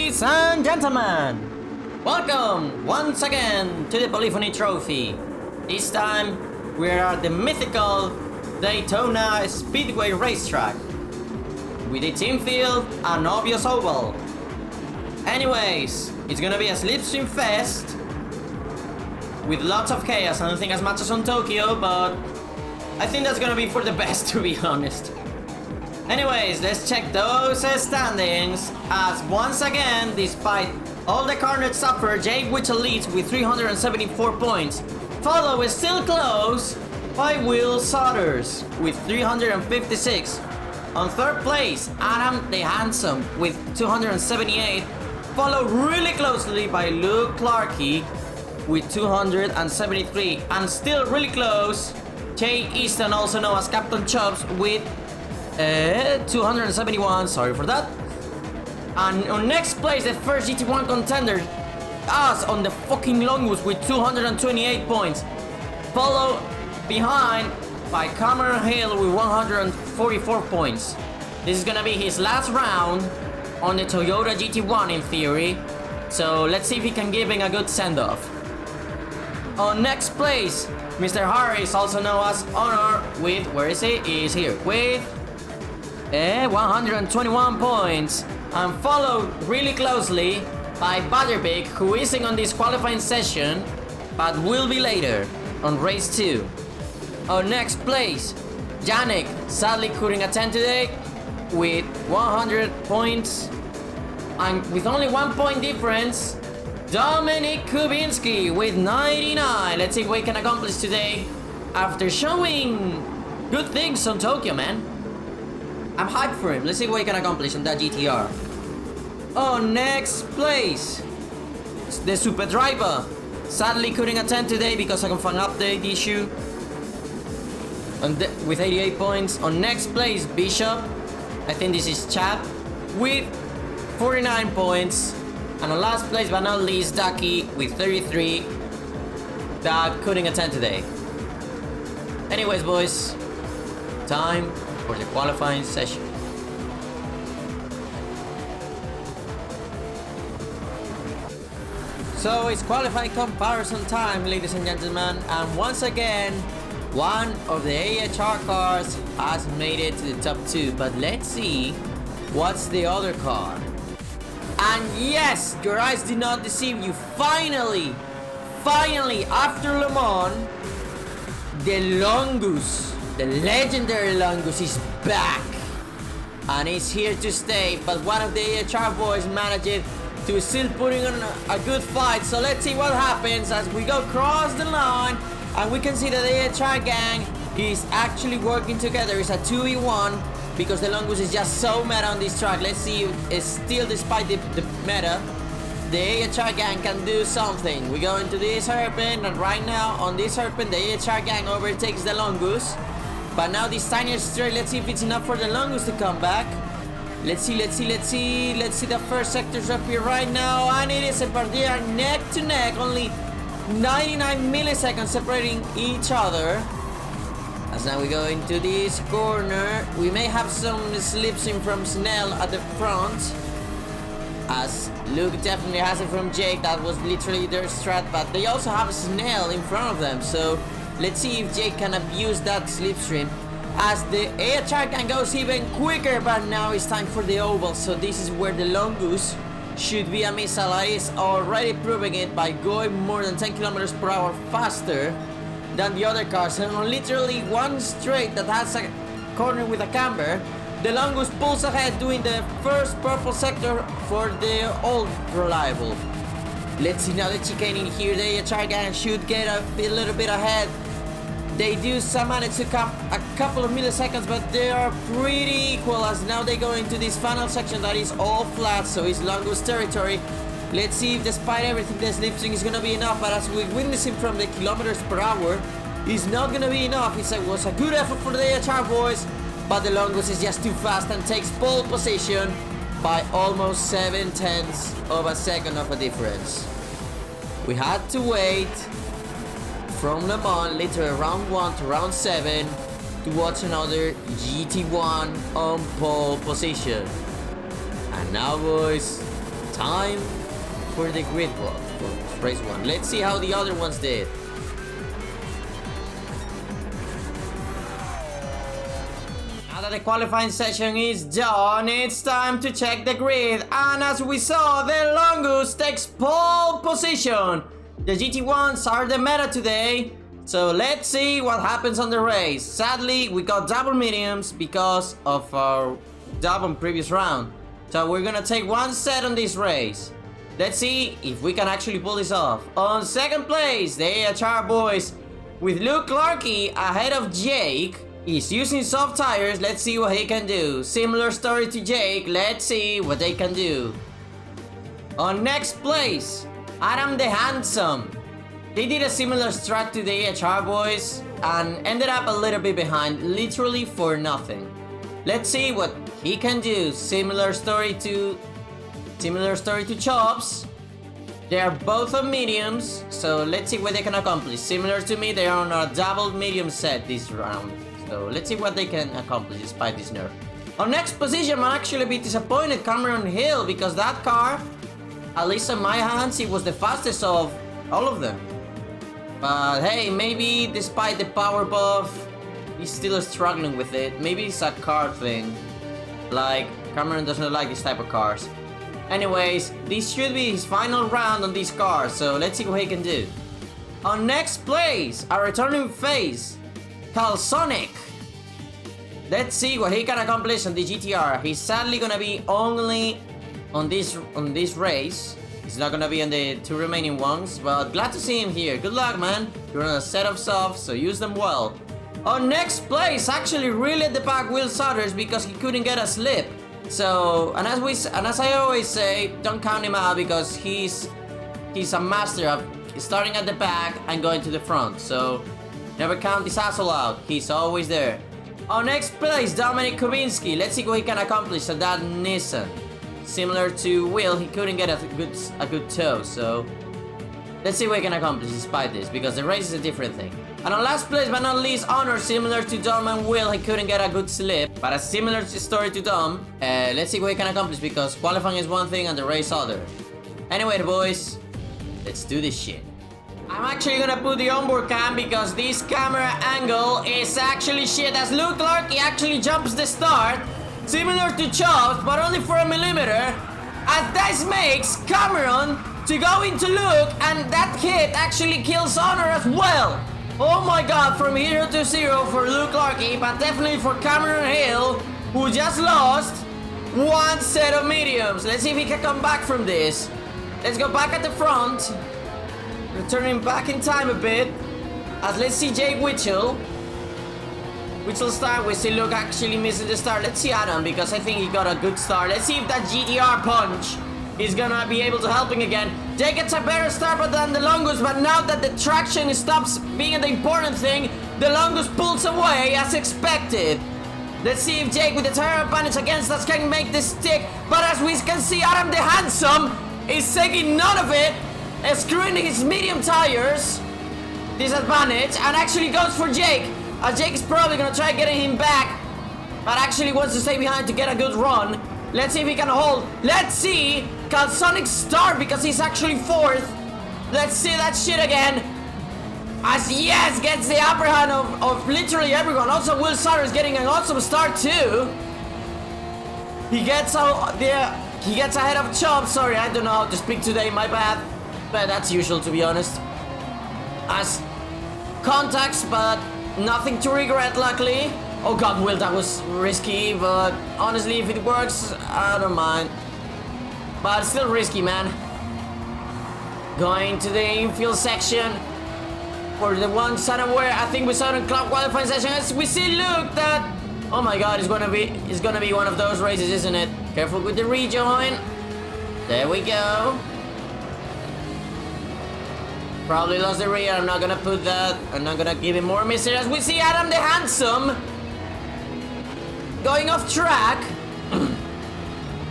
Ladies and gentlemen, welcome once again to the Polyphony Trophy. This time we are at the mythical Daytona Speedway racetrack with a team field and obvious oval. Anyways, it's gonna be a slipstream fest with lots of chaos. I don't think as much as on Tokyo, but I think that's gonna be for the best, to be honest. Anyways, let's check those standings, as once again, despite all the carnage suffered, Jake Witcher leads with 374 points. Follow is still close by Will Sodders with 356. On third place, Adam the Handsome with 278. Followed really closely by Luke Clarkey with 273. And still really close, Jay Easton, also known as Captain Chops, with 271, sorry for that. And on next place, the first GT1 contender, us on the fucking Longus with 228 points. Followed behind by Cameron Hill with 144 points. This is gonna be his last round on the Toyota GT1 in theory. So let's see if he can give him a good send-off. On next place, Mr. Harris, also known as Honor, with, where is he? He is here, with 121 points, and followed really closely by Butterbeak, who isn't on this qualifying session but will be later on race 2. On next place, Yannick sadly couldn't attend today with 100 points, and with only 1 point difference, Dominic Kubinski with 99. Let's see what he can accomplish today after showing good things on Tokyo, man. I'm hyped for him. Let's see what he can accomplish on that GTR. On next place, the Super Driver sadly couldn't attend today because of an update issue. With 88 points. On next place, Bishop, I think this is Chad, with 49 points. And on last place but not least, Ducky with 33, that couldn't attend today. Anyways, boys, time for the qualifying session. So it's qualifying comparison time, ladies and gentlemen, and once again, one of the AHR cars has made it to the top 2, but let's see what's the other car. And yes, your eyes did not deceive you. Finally, after Le Mans, the Longus, the legendary Longus, is back. And it's here to stay, but one of the AHR boys managed to still putting on a good fight. So let's see what happens as we go across the line, and we can see that the AHR gang is actually working together. It's a 2v1 because the Longus is just so meta on this track. Let's see if still, despite the meta, the AHR gang can do something. We go into this hairpin, and right now on this hairpin, the AHR gang overtakes the Longus. But now this tiny straight, let's see if it's enough for the Longus to come back. Let's see the first sectors up here right now, and it is, but they are neck to neck, only 99 milliseconds separating each other. As now we go into this corner, we may have some slipstream from Snell at the front, as Luke definitely has it from Jake. That was literally their strat, but they also have Snell in front of them. So let's see if Jake can abuse that slipstream, as the AHR can goes even quicker. But now it's time for the oval, so this is where the Longus should be a missile. Is already proving it by going more than 10 kilometers per hour faster than the other cars, and on literally one straight that has a corner with a camber, the Longus pulls ahead, doing the first purple sector for the old reliable. Let's see now the chicane in here. The AHR gang should get a little bit ahead. They do manage to come a couple of milliseconds, but they are pretty equal, as now they go into this final section that is all flat, so it's Longus territory. Let's see if despite everything the slipstream is gonna be enough, but as we're witnessing from the kilometers per hour, it's not gonna be enough. It was a good effort for the AHR boys, but the Longus is just too fast and takes pole position by almost 7/10 of a second of a difference. We had to wait from Le Mans, literally round 1 to round 7, to watch another GT1 on pole position. And now, boys, time for the grid walk for race 1. Let's see how the other ones did. Now that the qualifying session is done, it's time to check the grid. And as we saw, the Longus takes pole position. The GT1s are the meta today. So let's see what happens on the race. Sadly, we got double mediums because of our dub on previous round. So we're gonna take one set on this race. Let's see if we can actually pull this off. On second place, the AHR boys with Luke Clarkey ahead of Jake. He's using soft tires. Let's see what he can do. Similar story to Jake. Let's see what they can do. On next place, Adam the Handsome. They did a similar strat to the AHR boys and ended up a little bit behind, literally for nothing. Let's see what he can do. Similar story to Chops. They are both on mediums, so let's see what they can accomplish. Similar to me, they are on a double medium set this round. So let's see what they can accomplish despite this nerf. On next position, I'm actually a bit disappointed, Cameron Hill, because that car, at least in my hands, it was the fastest of all of them. But hey, maybe despite the power buff, he's still struggling with it. Maybe it's a car thing. Like, Cameron doesn't like this type of cars. Anyways, this should be his final round on this car, so let's see what he can do. On next place, our returning face, Calsonic. Let's see what he can accomplish on the GTR. He's sadly gonna be only on this race. He's not gonna be on the 2 remaining ones, but glad to see him here. Good luck, man. You're on a set of softs, so use them well. On next place, actually really at the back, Will Souders, because he couldn't get a slip. So, and as I always say, don't count him out because he's a master of starting at the back and going to the front. So, never count this asshole out. He's always there. On next place, Dominic Kubinski. Let's see what he can accomplish on that Nissan. Similar to Will, he couldn't get a good toe, so let's see what he can accomplish despite this, because the race is a different thing. And on last place but not least, Honor, similar to Dom and Will, he couldn't get a good slip, but a similar story to Dom. Let's see what he can accomplish, because qualifying is one thing and the race other. Anyway, boys, let's do this shit. I'm actually gonna put the onboard cam because this camera angle is actually shit. As Luke Clark, he actually jumps the start. Similar to Chops, but only for a millimeter. As this makes Cameron to go into Luke, and that hit actually kills Honor as well. Oh my god, from 0 to 0 for Luke Larky, but definitely for Cameron Hill, who just lost one set of mediums. Let's see if he can come back from this. Let's go back at the front. Returning back in time a bit. As let's see Jake Witchell. Witchell start, we see Luke actually missing the start. Let's see Adam, because I think he got a good start. Let's see if that GTR punch is gonna be able to help him again. Jake gets a better start than the Longus, but now that the traction stops being the important thing, the Longus pulls away as expected. Let's see if Jake with the tire advantage against us can make this stick. But as we can see, Adam the Handsome is taking none of it, screwing his medium tires disadvantage, and actually goes for Jake. Jake is probably gonna try getting him back, but actually wants to stay behind to get a good run. Let's see if he can hold. Let's see Calsonic start because he's actually 4th. Let's see that shit again. As yes, gets the upper hand of literally everyone. Also, Will Sutter is getting an awesome start too. He gets ahead of Chop. Sorry, I don't know how to speak today. My bad. But that's usual, to be honest. As contacts, but nothing to regret, luckily. Oh god, Will, that was risky, but honestly, if it works, I don't mind. But still risky, man. Going to the infield section for the ones unaware. I think we saw in club qualifying session as we see Luke that, oh my god, it's gonna be one of those races, isn't it? Careful with the rejoin. There we go. Probably lost the rear. I'm not gonna put that. I'm not gonna give him more misery. As we see Adam the Handsome going off track.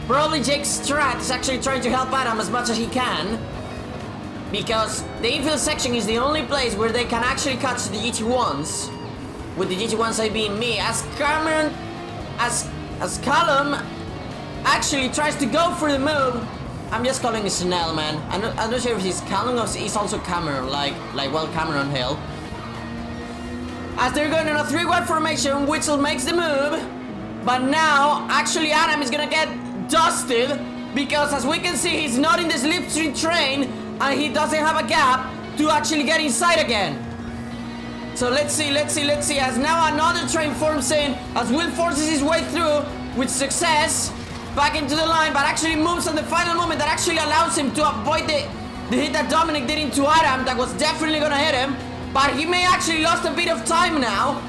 Probably Jake Strat is actually trying to help Adam as much as he can, because the infield section is the only place where they can actually catch the GT1s. With the GT1s I being me, as Cameron, as Callum actually tries to go for the move I'm just calling it Snell, man. I'm not sure if he's Callum or he's also Cameron, like well, Cameron Hill. As they're going in a 3-wide formation, Whistle makes the move. But now, actually, Adam is gonna get dusted because, as we can see, he's not in the slipstream train and he doesn't have a gap to actually get inside again. So let's see. As now another train forms in, as Will forces his way through with success back into the line, but actually moves on the final moment that actually allows him to avoid the hit that Dominic did into Adam that was definitely gonna hit him. But he may actually lost a bit of time now,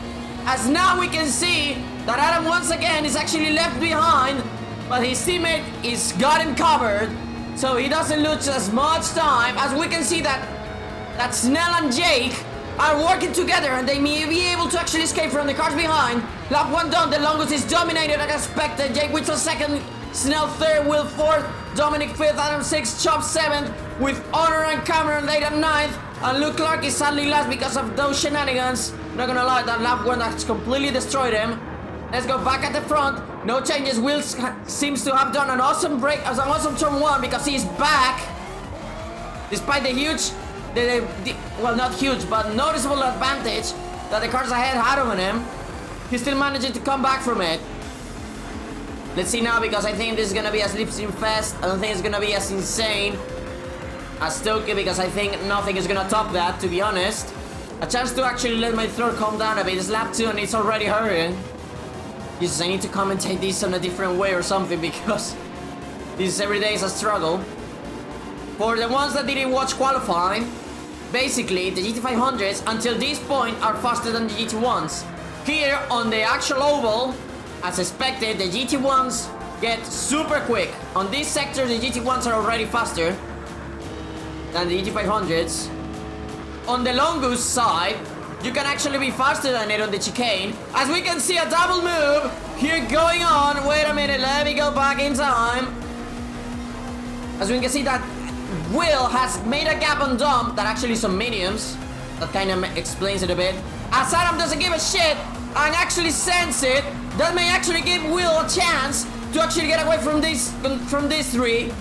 as now we can see that Adam once again is actually left behind, but his teammate is got him covered, so he doesn't lose as much time. As we can see that Snell and Jake are working together and they may be able to actually escape from the cars behind. Lap 1 done, the longest is dominated as expected. Jake Whistle second, Snell third, Will fourth, Dominic fifth, Adam sixth, Chop seventh, with Honor and Cameron late at ninth, and Luke Clark is sadly last because of those shenanigans. Not gonna lie, that lap 1 that's completely destroyed him. Let's go back at the front. No changes. Will seems to have done an awesome break, as an awesome turn 1 because he's back. Despite the huge, well, not huge, but noticeable advantage that the cars ahead had on him, he's still managing to come back from it. Let's see now, because I think this is gonna be a slipstream fest. I don't think it's gonna be as insane as Tokyo, because I think nothing is gonna top that, to be honest. A chance to actually let my throat calm down a bit. It's lap 2 and it's already hurrying. Jesus, I need to commentate this on a different way or something, because this every day is a struggle. For the ones that didn't watch qualifying, basically the GT500s until this point are faster than the GT1s. Here on the actual oval, as expected, the GT1s get super quick. On this sector, the GT1s are already faster than the GT500s. On the Longus side, you can actually be faster than it on the chicane. As we can see, a double move here going on. Wait a minute, let me go back in time. As we can see that Will has made a gap on Dom, that actually some mediums. That kind of explains it a bit. As Adam doesn't give a shit and actually sends it, that may actually give Will a chance to actually get away from these three.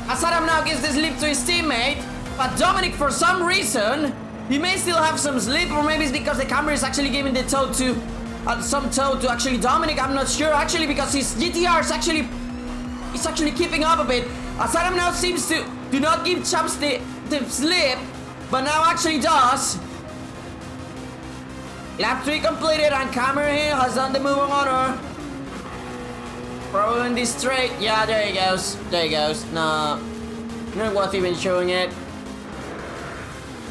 As Adam now gives this leap to his teammate, but Dominic, for some reason, he may still have some slip, or maybe it's because the camera is actually giving the toe to some toe to actually Dominic. I'm not sure actually, because his GTR is actually keeping up a bit. As Adam now seems to do not give Chaps the slip, but now actually does. Lap 3 completed, and Cameron here has done the move on Honor. Probably in this straight. Yeah, there he goes. There he goes. No, not worth even showing it.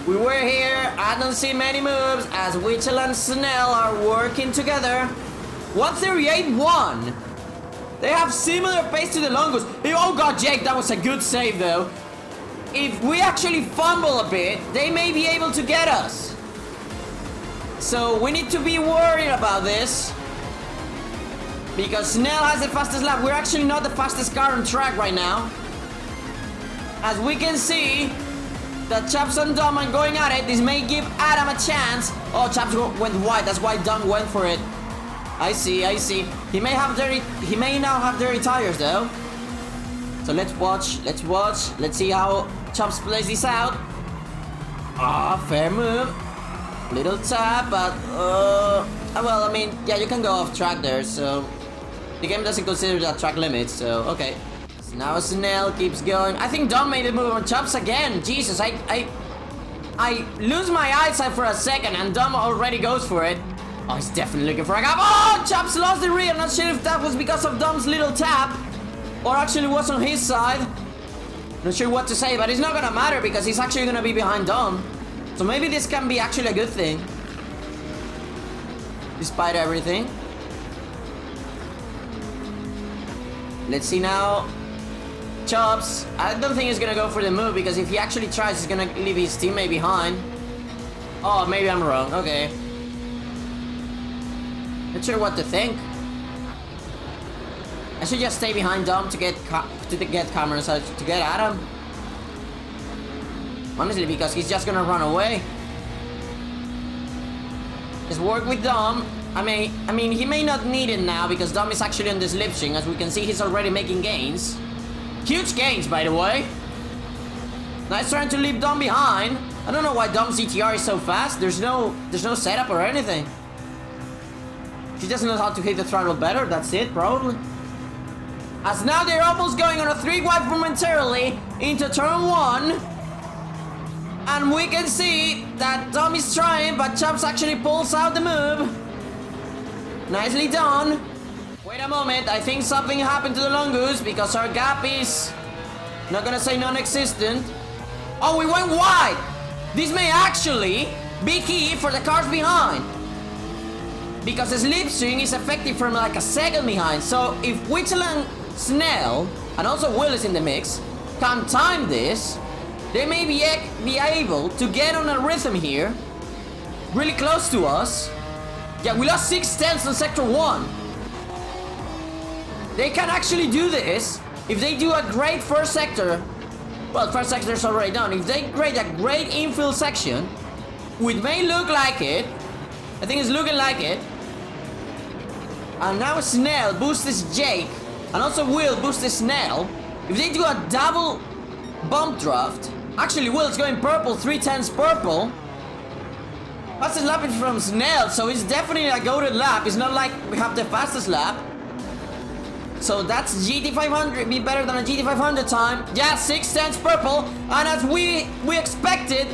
We were here. I don't see many moves as Witchell and Snell are working together. 138.1. They have similar pace to the Longus. Oh god, Jake, that was a good save though. If we actually fumble a bit, they may be able to get us. So we need to be worried about this, because Snell has the fastest lap. We're actually not the fastest car on track right now. As we can see, that Chaps and Dom are going at it. This may give Adam a chance. Oh, Chaps went wide. That's why Dom went for it. I see. He may now have dirty tires though. So let's watch. Let's see how Chaps plays this out. Ah, fair move. Little tap, but well, I mean, yeah, you can go off track there. So the game doesn't consider that track limit. So okay. So now Snell keeps going. I think Dom made a move on Chaps again. Jesus, I lose my eyesight for a second, and Dom already goes for it. Oh, he's definitely looking for a gap. Oh, Chaps lost the rear. I'm not sure if that was because of Dom's little tap, or actually was on his side. Not sure what to say, but it's not gonna matter because he's actually gonna be behind Dom. So maybe this can be actually a good thing, despite everything. Let's see now. Chops, I don't think he's gonna go for the move, because if he actually tries, he's gonna leave his teammate behind. Oh, maybe I'm wrong. Okay. Not sure what to think. I should just stay behind Dom to get cameras, to get Adam. Honestly, because he's just gonna run away. Just work with Dom. I mean, he may not need it now because Dom is actually on the slipstream. As we can see, he's already making gains. Huge gains, by the way. Nice trying to leave Dom behind. I don't know why Dom's GTR is so fast. There's no setup or anything. She doesn't know how to hit the throttle better. That's it, probably. As now they're almost going on a 3 wide momentarily into turn 1. And we can see that Dom is trying, but Chops actually pulls out the move. Nicely done. Wait a moment, I think something happened to the Longus because our gap is not gonna say non-existent. Oh, we went wide! This may actually be key for the cars behind. Because the slipstream is effective from like a second behind. So if Whittle and Snell, and also Will is in the mix, can time this, they may be able to get on a rhythm here. Really close to us. Yeah, we lost 6/10 on Sector 1. They can actually do this if they do a great first sector. Well, first sector is already done. If they create a great infield section, which may look like it, I think it's looking like it. And now Snell boosts Jake, and also Will boosts Snell. If they do a double bump draft, actually Will's going purple, 3/10 purple. Fastest lap is from Snell, so it's definitely a goated lap. It's not like we have the fastest lap. So that's GT500, be better than a GT500 time. Yeah, 6/10 purple, and as we expected,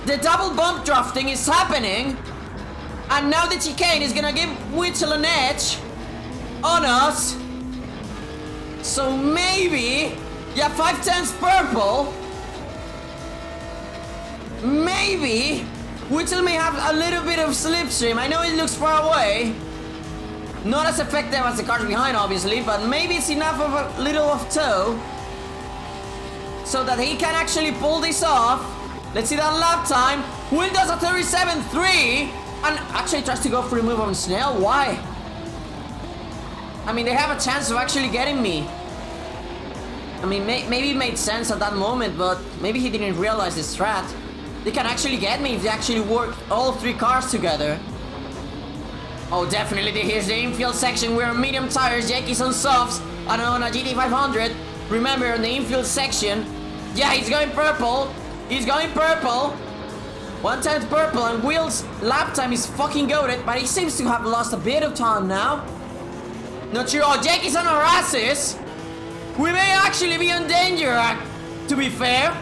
the double bump drafting is happening. And now the chicane is gonna give Whittle an edge on us. So maybe, yeah, 5/10 purple. Maybe Whittle may have a little bit of slipstream. I know it looks far away. Not as effective as the cars behind, obviously, but maybe it's enough of a little of toe so that he can actually pull this off. Let's see that lap time. Will does a 37.3 and actually tries to go for a move on Snell. Why? I mean, they have a chance of actually getting me. I mean, maybe it made sense at that moment, but maybe he didn't realize the strat. They can actually get me if they actually work all 3 cars together. Oh, definitely, here's the infield section. We're on medium tires, Jake is on softs, and on a GT500. Remember, in the infield section, yeah, he's going purple. He's going purple. 1/10 purple, and Will's lap time is fucking goated, but he seems to have lost a bit of time now. Not sure. Oh, Jake is on our asses. We may actually be in danger, to be fair.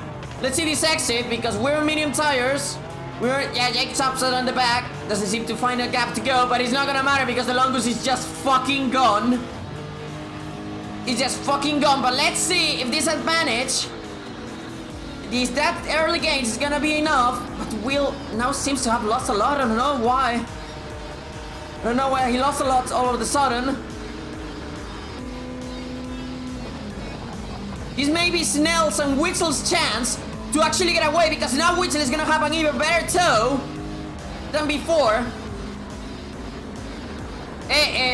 Let's see this exit, because we're on medium tires. Yeah, Jake chops it on the back. Doesn't seem to find a gap to go, but it's not gonna matter because the Longus is just fucking gone. He's just fucking gone, but let's see if this advantage, that early gains is gonna be enough. But Will now seems to have lost a lot. I don't know why. I don't know why he lost a lot all of a sudden. This may be Snell's and Whittle's chance to actually get away, because now Whittle is gonna have an even better toe than before.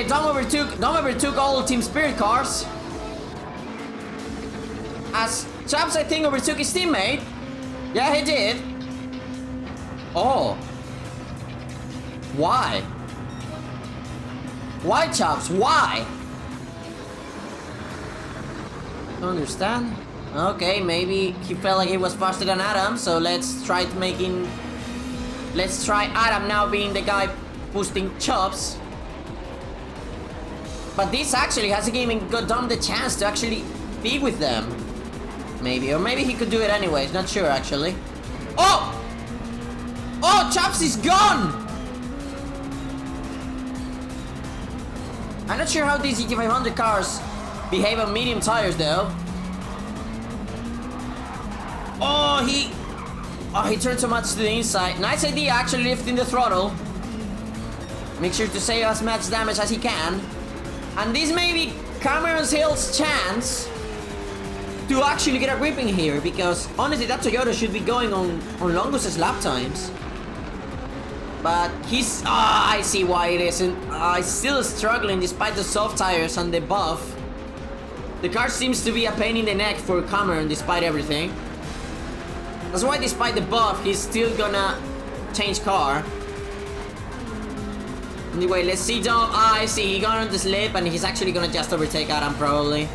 Dom overtook all Team Spirit cars. As Chaps, I think, overtook his teammate. Yeah, he did. Oh. Why? Why, Chaps? Why? Don't understand. Okay, maybe he felt like he was faster than Adam, so let's try Adam now being the guy boosting chops. But this actually hasn't even got Dom the chance to actually be with them. Maybe, or maybe he could do it anyways, not sure actually. Oh! Oh, Chops is gone! I'm not sure how these GT500 cars behave on medium tires though. Oh, he turned so much to the inside. Nice idea, actually lifting the throttle. Make sure to save as much damage as he can. And this may be Cameron Hill's chance to actually get a grip in here, because honestly that Toyota should be going on Longus's lap times. But he's... I see why it isn't. He's still struggling despite the soft tires and the buff. The car seems to be a pain in the neck for Cameron despite everything. That's why despite the buff, he's still gonna change car. Anyway, let's see Dom. I see, he got on the slip and he's actually gonna just overtake Adam probably.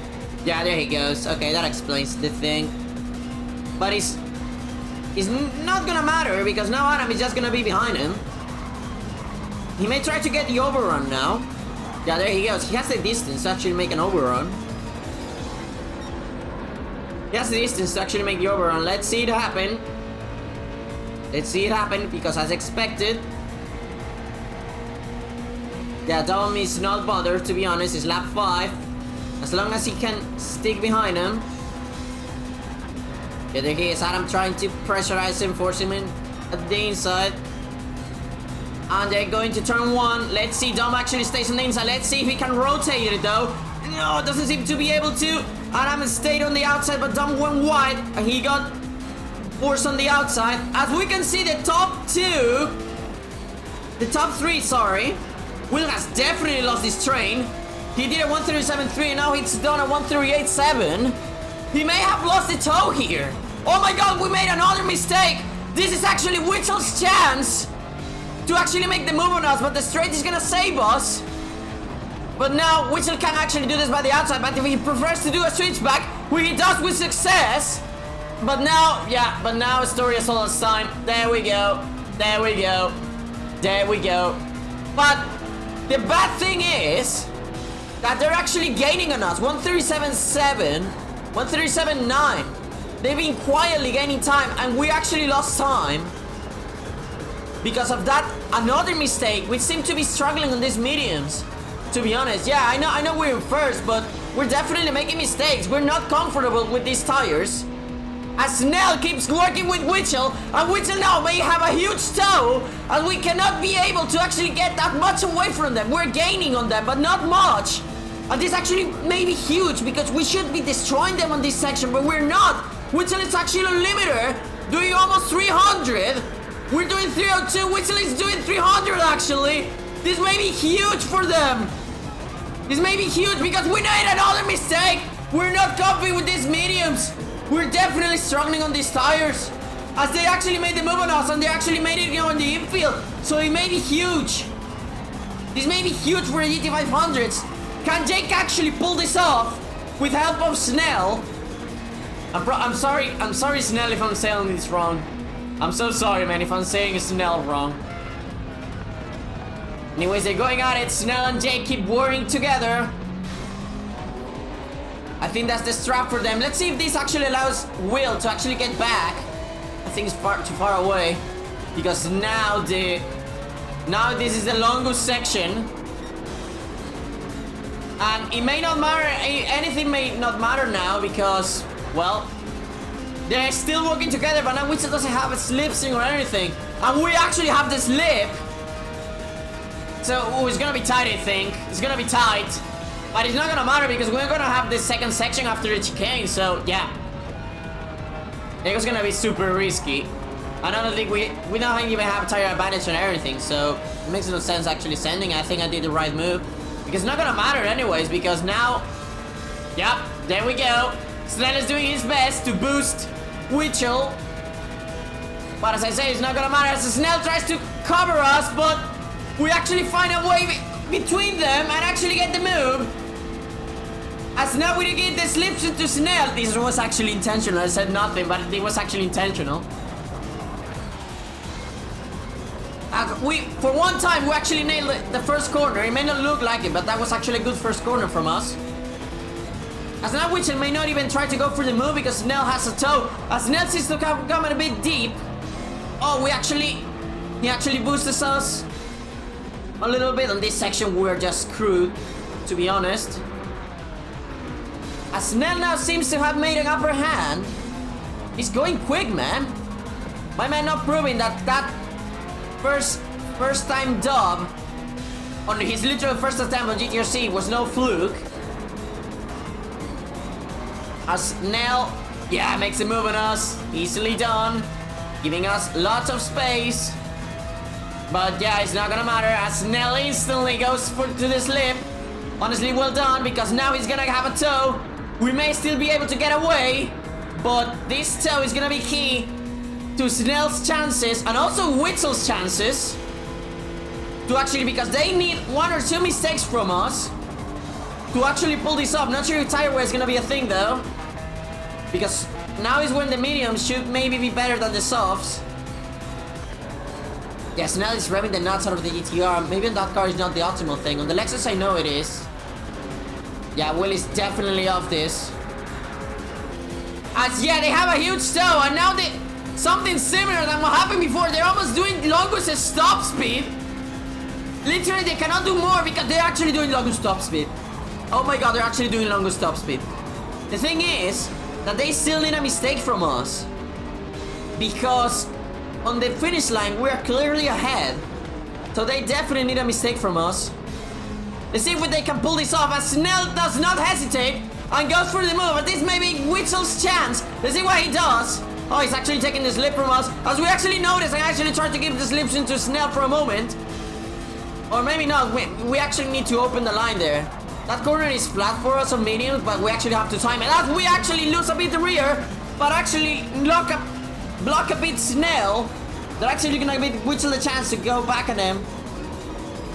Yeah, there he goes. Okay, that explains the thing. But it's not gonna matter because now Adam is just gonna be behind him. He may try to get the overrun now. Yeah, there he goes. He has the distance to actually make an overrun. He has the distance to actually make the overrun. Let's see it happen. Let's see it happen because as expected. Yeah, Dom is not bothered, to be honest. It's lap 5. As long as he can stick behind him. Yeah, there he is. Adam trying to pressurize him, force him in at the inside. And they're going to turn 1. Let's see. Dom actually stays on the inside. Let's see if he can rotate it, though. No, doesn't seem to be able to. Adam stayed on the outside, but Dom went wide. And he got forced on the outside. As we can see, the top 2... The top 3, sorry. Will has definitely lost his train. He did a 137.3 and now it's done a 138.7. He may have lost the toe here. Oh my god, we made another mistake. This is actually Witzel's chance to actually make the move on us, but the straight is gonna save us. But now Witzel can actually do this by the outside, but if he prefers to do a switchback, which he does with success. But now, yeah, but now Astoria Solo's time. There we go. There we go. There we go. But the bad thing is that they're actually gaining on us. 137.7, 137.9. They've been quietly gaining time, and we actually lost time because of that another mistake. We seem to be struggling on these mediums, to be honest. Yeah, I know we're first, but we're definitely making mistakes. We're not comfortable with these tires. As Snell keeps working with Witzel, and Witzel now may have a huge toe, and we cannot be able to actually get that much away from them. We're gaining on them, but not much. And this actually may be huge, because we should be destroying them on this section, but we're not. Witzel is actually a limiter, doing almost 300. We're doing 302, Witzel is doing 300 actually. This may be huge for them. This may be huge, because we made another mistake. We're not comfy with these mediums. We're definitely struggling on these tires, as they actually made the move on us, and they actually made it go in the infield. So it may be huge. This may be huge for the GT500s. Can Jake actually pull this off with help of Snell? I'm sorry Snell if I'm saying this wrong. I'm so sorry, man, if I'm saying Snell wrong. Anyways, they're going at it. Snell and Jake keep working together. I think that's the strap for them. Let's see if this actually allows Will to actually get back. I think it's far too far away, because now this is the longest section, and it may not matter. Anything may not matter now because, well, they're still working together. But now Witzel doesn't have a slip string or anything, and we actually have the slip. So it's gonna be tight. I think it's gonna be tight. But it's not gonna matter because we're gonna have this second section after the chicane, so yeah. It was gonna be super risky. I don't think we don't even have tire advantage on everything, so it makes no sense actually sending. I think I did the right move. Because it's not gonna matter anyways, because now... Yep, there we go. Snell is doing his best to boost Witzel. But as I say, it's not gonna matter as Snell tries to cover us, but we actually find a way between them and actually get the move. As now we get the slips into Snell. This was actually intentional. I said nothing, but it was actually intentional. For one time, we actually nailed the first corner. It may not look like it, but that was actually a good first corner from us. As now Witzel may not even try to go for the move because Snell has a toe. As Snell seems to come a bit deep. Oh, he actually boosted us a little bit on this section. We're just screwed, to be honest. As Snell now seems to have made an upper hand. He's going quick, man. My man not proving that first time dub on his literal first attempt on GTRC was no fluke. As Snell, yeah, makes a move on us. Easily done. Giving us lots of space. But yeah, it's not gonna matter as Snell instantly goes to the slip. Honestly, well done, because now he's gonna have a toe. We may still be able to get away, but this toe is gonna be key to Snell's chances and also Witzel's chances to actually, because they need 1 or 2 mistakes from us to actually pull this off. Not sure if tire wear is gonna be a thing though, because now is when the mediums should maybe be better than the softs. Yes, now it's revving the nuts out of the GTR. Maybe on that car is not the optimal thing. On the Lexus I know it is. Yeah, Will is definitely off this. As yeah, they have a huge toe, and now they something similar than what happened before. They're almost doing longest stop speed. Literally, they cannot do more because they're actually doing longest stop speed. Oh my god, they're actually doing longest stop speed. The thing is that they still need a mistake from us, because on the finish line we're clearly ahead. So they definitely need a mistake from us. Let's see if they can pull this off, as Snell does not hesitate and goes for the move. And this may be Witzel's chance. Let's see what he does. Oh, he's actually taking the slip from us. As we actually noticed, I actually tried to give the slips into Snell for a moment. Or maybe not. We actually need to open the line there. That corner is flat for us on mediums, but we actually have to time it. As we actually lose a bit the rear, but actually block a bit Snell. They're actually gonna give Witzel a chance to go back at them.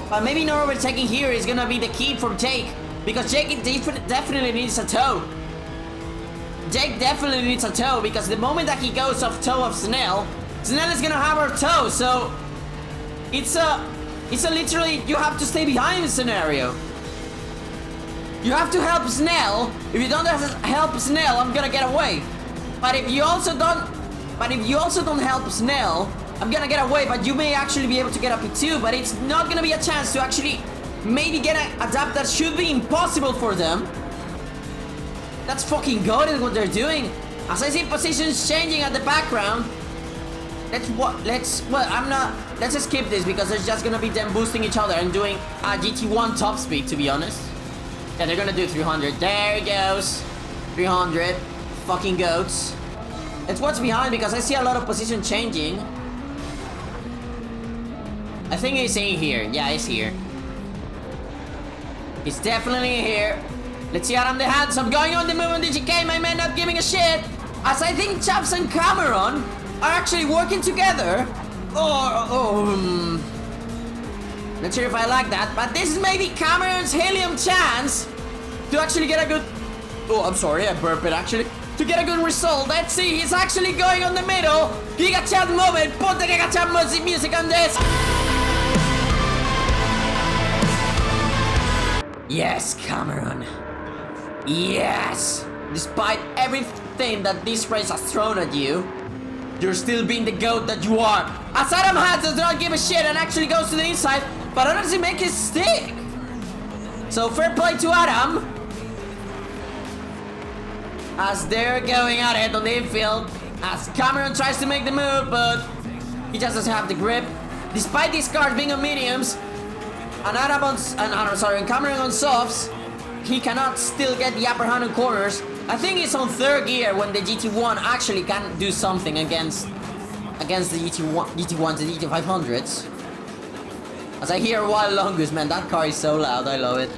But maybe not overtaking here is gonna be the key for Jake, because Jake definitely needs a toe. Jake definitely needs a toe, because the moment that he goes off toe of Snell, Snell is gonna have her toe. So it's a literally you have to stay behind scenario. You have to help Snell. If you don't help Snell, I'm gonna get away. But if you also don't help Snell, I'm gonna get away, but you may actually be able to get up P2, but it's not gonna be a chance to actually maybe get a adapt that should be impossible for them. That's fucking goated what they're doing. As I see positions changing at the background. Let's just skip this, because there's just gonna be them boosting each other and doing a GT1 top speed, to be honest. Yeah, they're gonna do 300. There he goes. 300. Fucking goats. Let's watch behind, because I see a lot of position changing. I think he's in here. Yeah, he's here. He's definitely here. Let's see Adam the Handsome going on the move on DGK. My man not giving a shit. As I think Chaps and Cameron are actually working together. Not sure if I like that, but this is maybe Cameron's helium chance to actually get a good... Oh, I'm sorry, I burped it actually. To get a good result. Let's see, he's actually going on the middle. Giga Chat moment. Put the Giga Chat music on this. Yes, Cameron. Yes. Despite everything that this race has thrown at you, you're still being the goat that you are. As Adam Hatz does not give a shit and actually goes to the inside, but honestly make it stick. So fair play to Adam. As they're going at it on the infield, as Cameron tries to make the move, but he just doesn't have the grip. Despite these cars being on mediums, and Cameron on softs, he cannot still get the upper hand on corners. I think it's on third gear when the GT1 actually can do something against the GT1s, the GT500s. As I hear Wild Longus, man, that car is so loud, I love it.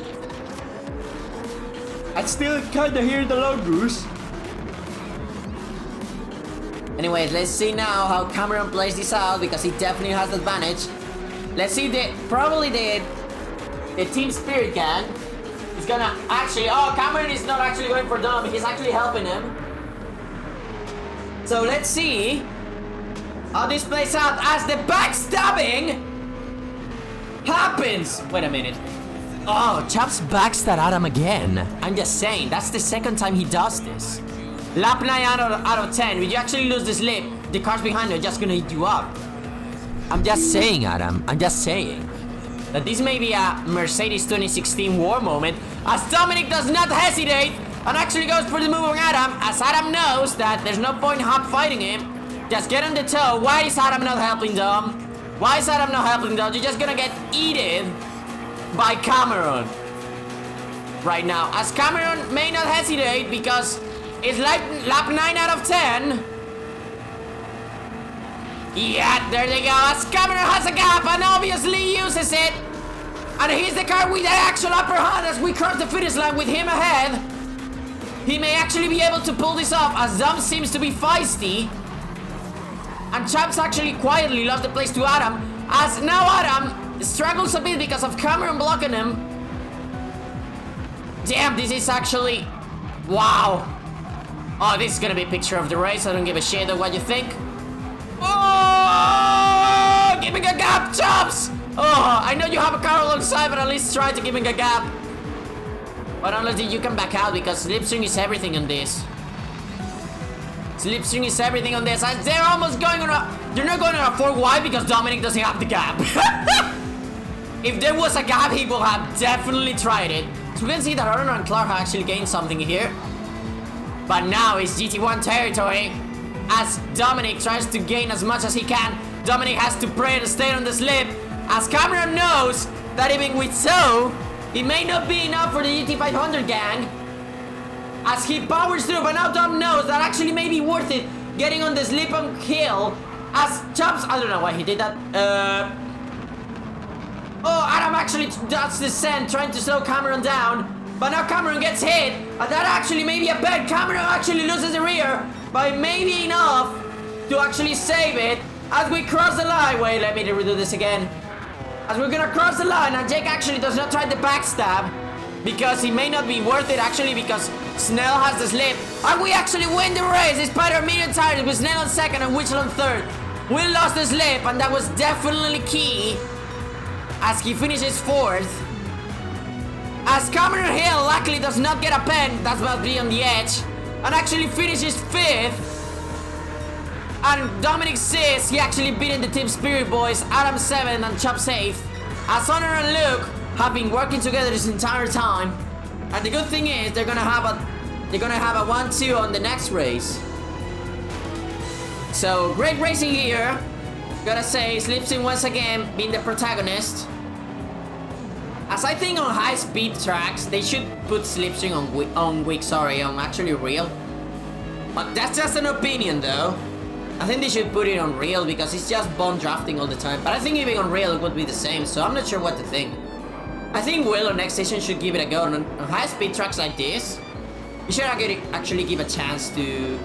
I still kinda hear the Longus. Anyways, let's see now how Cameron plays this out, because he definitely has the advantage. Let's see probably the Team Spirit gang is gonna actually... Oh, Cameron is not actually going for Dom, he's actually helping him. So let's see how this plays out as the backstabbing happens. Wait a minute. Oh, Chaps backstab Adam again. I'm just saying, that's the second time he does this. Lap 9 out of 10. If you actually lose this lap, the cars behind you are just gonna eat you up. I'm just saying, Adam. I'm just saying that this may be a Mercedes 2016 war moment, as Dominic does not hesitate and actually goes for the move on Adam, as Adam knows that there's no point hop fighting him. Just get on the toe. Why is Adam not helping Dom? Why is Adam not helping Dom? You're just gonna get eaten by Cameron right now, as Cameron may not hesitate because it's like lap 9 out of 10. Yeah, there they go, as Cameron has a gap and obviously uses it. And here's the car with the actual upper hand as we cross the finish line with him ahead. He may actually be able to pull this off, as Dom seems to be feisty. And Chaps actually quietly lost the place to Adam, as now Adam struggles a bit because of Cameron blocking him. damn, this is actually... Wow. Oh, this is gonna be a picture of the race. I don't give a shit of what you think. Oh, giving a gap, Chops! Oh, I know you have a car alongside, but at least try to give him a gap. But honestly, you can back out because slipstream is everything on this. Slipstream is everything on this. And they're almost going on a... They're not going on a 4 wide because Dominic doesn't have the gap. If there was a gap, he would have definitely tried it. So we can see that Arnold and Clark have actually gained something here. But now it's GT1 territory. As Dominic tries to gain as much as he can. Dominic has to pray to stay on the slip. As Cameron knows that even with so, it may not be enough for the GT500 gang. As he powers through, but now Dom knows that actually may be worth it getting on the slip and hill. As Chops, I don't know why he did that. Oh, Adam actually does the send, trying to slow Cameron down. But now Cameron gets hit. And that actually may be a bet. Cameron actually loses the rear. But maybe enough to actually save it. As we cross the line. Wait, let me redo this again. As we're gonna cross the line. And Jake actually does not try the backstab. Because it may not be worth it actually. Because Snell has the slip. And we actually win the race. Despite our medium tires with Snell on second and Witchell on third. We lost the slip. And that was definitely key. As he finishes fourth. As Cameron Hill luckily does not get a pen. That's about to be on the edge. And actually finishes fifth. And Dominic says he actually beaten the Team Spirit boys. Adam 7th and Chops 8th. As Honor and Luke have been working together this entire time. And the good thing is they're gonna have a 1-2 on the next race. So great racing here. Gotta say, Slipstream once again being the protagonist. As I think on high-speed tracks, they should put Slipstream on actually real. But that's just an opinion though. I think they should put it on real because it's just bomb drafting all the time. But I think even on real it would be the same, so I'm not sure what to think. I think Will or Next Station should give it a go. On high-speed tracks like this, you should actually give a chance to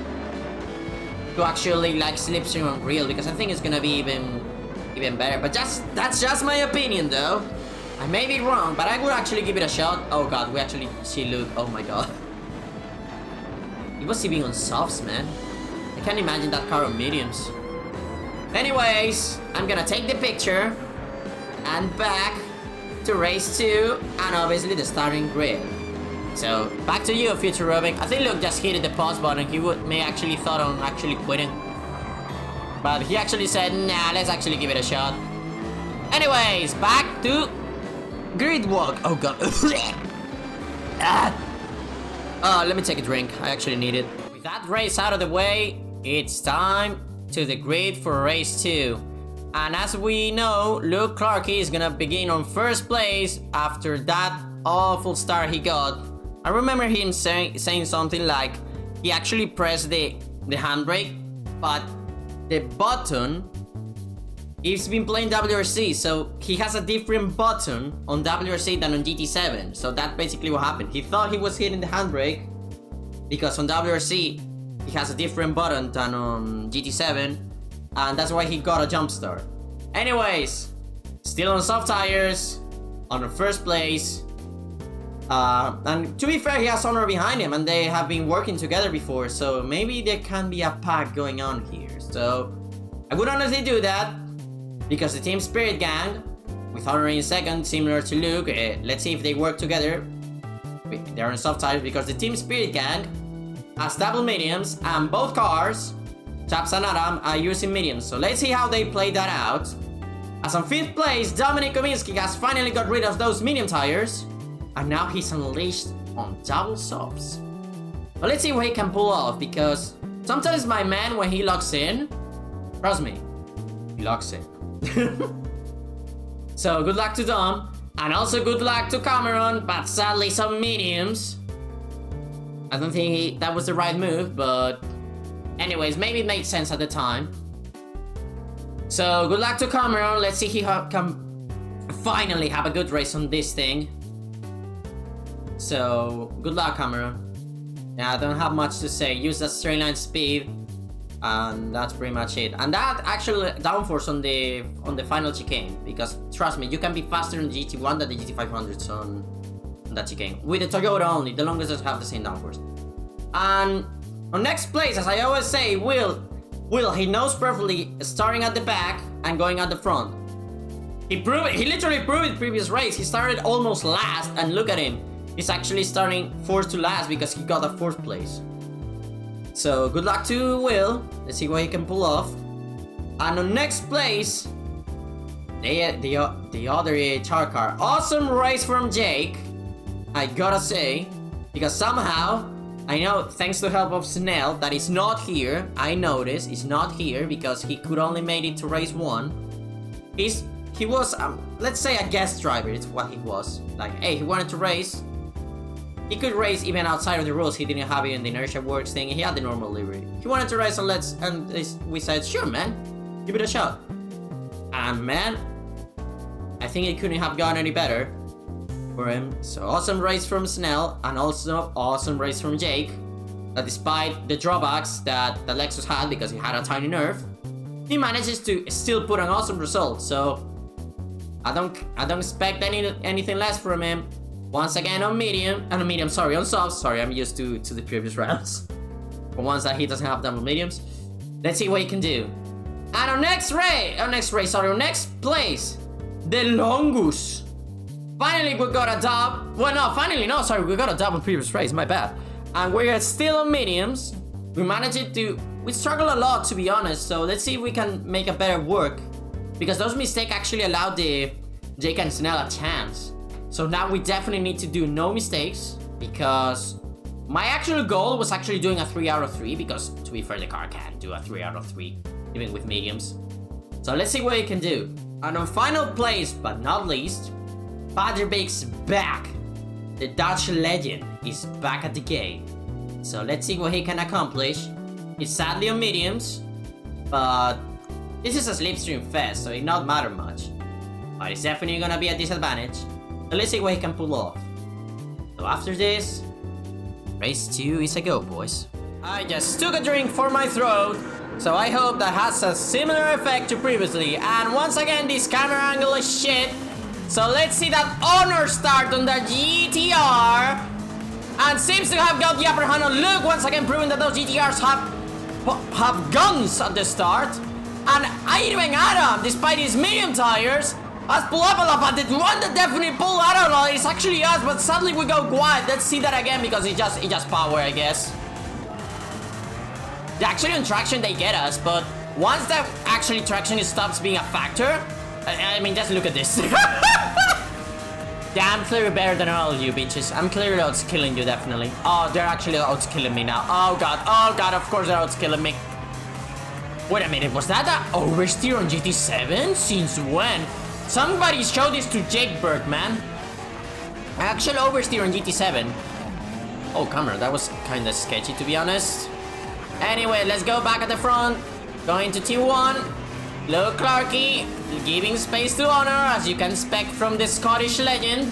actually like Slipstream on real because I think it's gonna be even better. But that's just my opinion though. I may be wrong, but I would actually give it a shot. Oh god, we actually see Luke. Oh my god. He was even on softs, man. I can't imagine that car on mediums. Anyways, I'm gonna take the picture and back to race 2 and obviously the starting grid. So back to you, Future Robin. I think Luke just hit the pause button. He may actually thought on actually quitting, but he actually said, nah, let's actually give it a shot. Anyways, back to grid walk. Oh god. Let me take a drink. I actually need it. With that race out of the way, it's time to the grid for race 2. And as we know, Luke Clarkey is gonna begin on first place after that awful start he got. I remember him saying something like he actually pressed the handbrake, but the button, he's been playing WRC, so he has a different button on WRC than on GT7. So that's basically what happened. He thought he was hitting the handbrake because on WRC he has a different button than on GT7, and that's why he got a jump start. Anyways, still on soft tires, on the first place. And to be fair, he has Honor behind him and they have been working together before, so maybe there can be a pack going on here. So I would honestly do that because the Team Spirit gang with Honor in second, similar to Luke, let's see if they work together. They're on soft tires because the Team Spirit gang has double mediums and both cars, Chaps and Adam, are using mediums. So let's see how they play that out. As on 5th place, Dominic Kominski has finally got rid of those medium tires. And now he's unleashed on double softs. But let's see what he can pull off, because sometimes my man, when he locks in, trust me, he locks in. So good luck to Dom, and also good luck to Cameron, but sadly some mediums. I don't think that was the right move, but anyways, maybe it made sense at the time. So good luck to Cameron. Let's see if he can finally have a good race on this thing. So good luck, Cameron. Yeah, I don't have much to say. Use that straight line speed, and that's pretty much it. And that actually downforce on the final chicane, because trust me, you can be faster on the GT1 than the GT500s on from that chicane. With the Toyota only, the longest does have the same downforce. And on next place, as I always say, Will, he knows perfectly starting at the back and going at the front. He literally proved it previous race. He started almost last, and look at him. He's actually starting fourth to last because he got a fourth place. So good luck to Will. Let's see what he can pull off. And on next place, the other AHR car. Awesome race from Jake, I gotta say, because somehow, I know thanks to the help of Snell that he's not here. I noticed he's not here because he could only made it to race 1. He was, let's say, a guest driver. It's what he was. Like, hey, he wanted to race. He could race even outside of the rules. He didn't have even the inertia works thing. He had the normal livery. He wanted to race, and we said, sure, man, give it a shot. And man, I think it couldn't have gone any better for him. So awesome race from Snell, and also awesome race from Jake. That despite the drawbacks that the Lexus had because he had a tiny nerf, he manages to still put an awesome result. So I don't expect anything less from him. Once again on softs. Sorry, I'm used to the previous rounds. For ones that he doesn't have done with mediums. Let's see what he can do. And on next place, the Longus. Finally, we got a dub. Well, no, finally, no, sorry, we got a dub on previous race, my bad. And we're still on mediums. We struggle a lot, to be honest, so let's see if we can make a better work. Because those mistakes actually allowed the Jake and Snell a chance. So now we definitely need to do no mistakes, because my actual goal was actually doing a 3 out of 3, because to be fair, the car can do a 3 out of 3, even with mediums. So let's see what he can do. And on final place, but not least, Paderbeek's back. The Dutch legend is back at the game. So let's see what he can accomplish. He's sadly on mediums, but this is a slipstream fest, so it not matter much. But it's definitely gonna be a disadvantage. So let's see what he can pull off. So after this, race 2 is a go, boys. I just took a drink for my throat, so I hope that has a similar effect to previously. And once again, this camera angle is shit. So let's see that honor start on the GTR. And seems to have got the upper hand on Luke, once again proving that those GTRs have guns at the start. And even Adam, despite his medium tires, has pulled up a lot, but the one that definitely pulled out a lot is actually us, but sadly we go quiet. Let's see that again because it just power, I guess. Actually on traction they get us, but once that actually traction stops being a factor, I mean, just look at this. Yeah, I'm clearly better than all of you bitches. I'm clearly outs-killing you, definitely. Oh, they're actually outs-killing me now. Oh god, of course they're outs-killing me. Wait a minute, was that an oversteer on GT7? Since when? Somebody show this to Jake Bird, man. Actual oversteer on GT7. Oh, camera, that was kinda sketchy, to be honest. Anyway, let's go back at the front. Going to T1. Luke Clarkey, giving space to honor, as you can expect from the Scottish legend.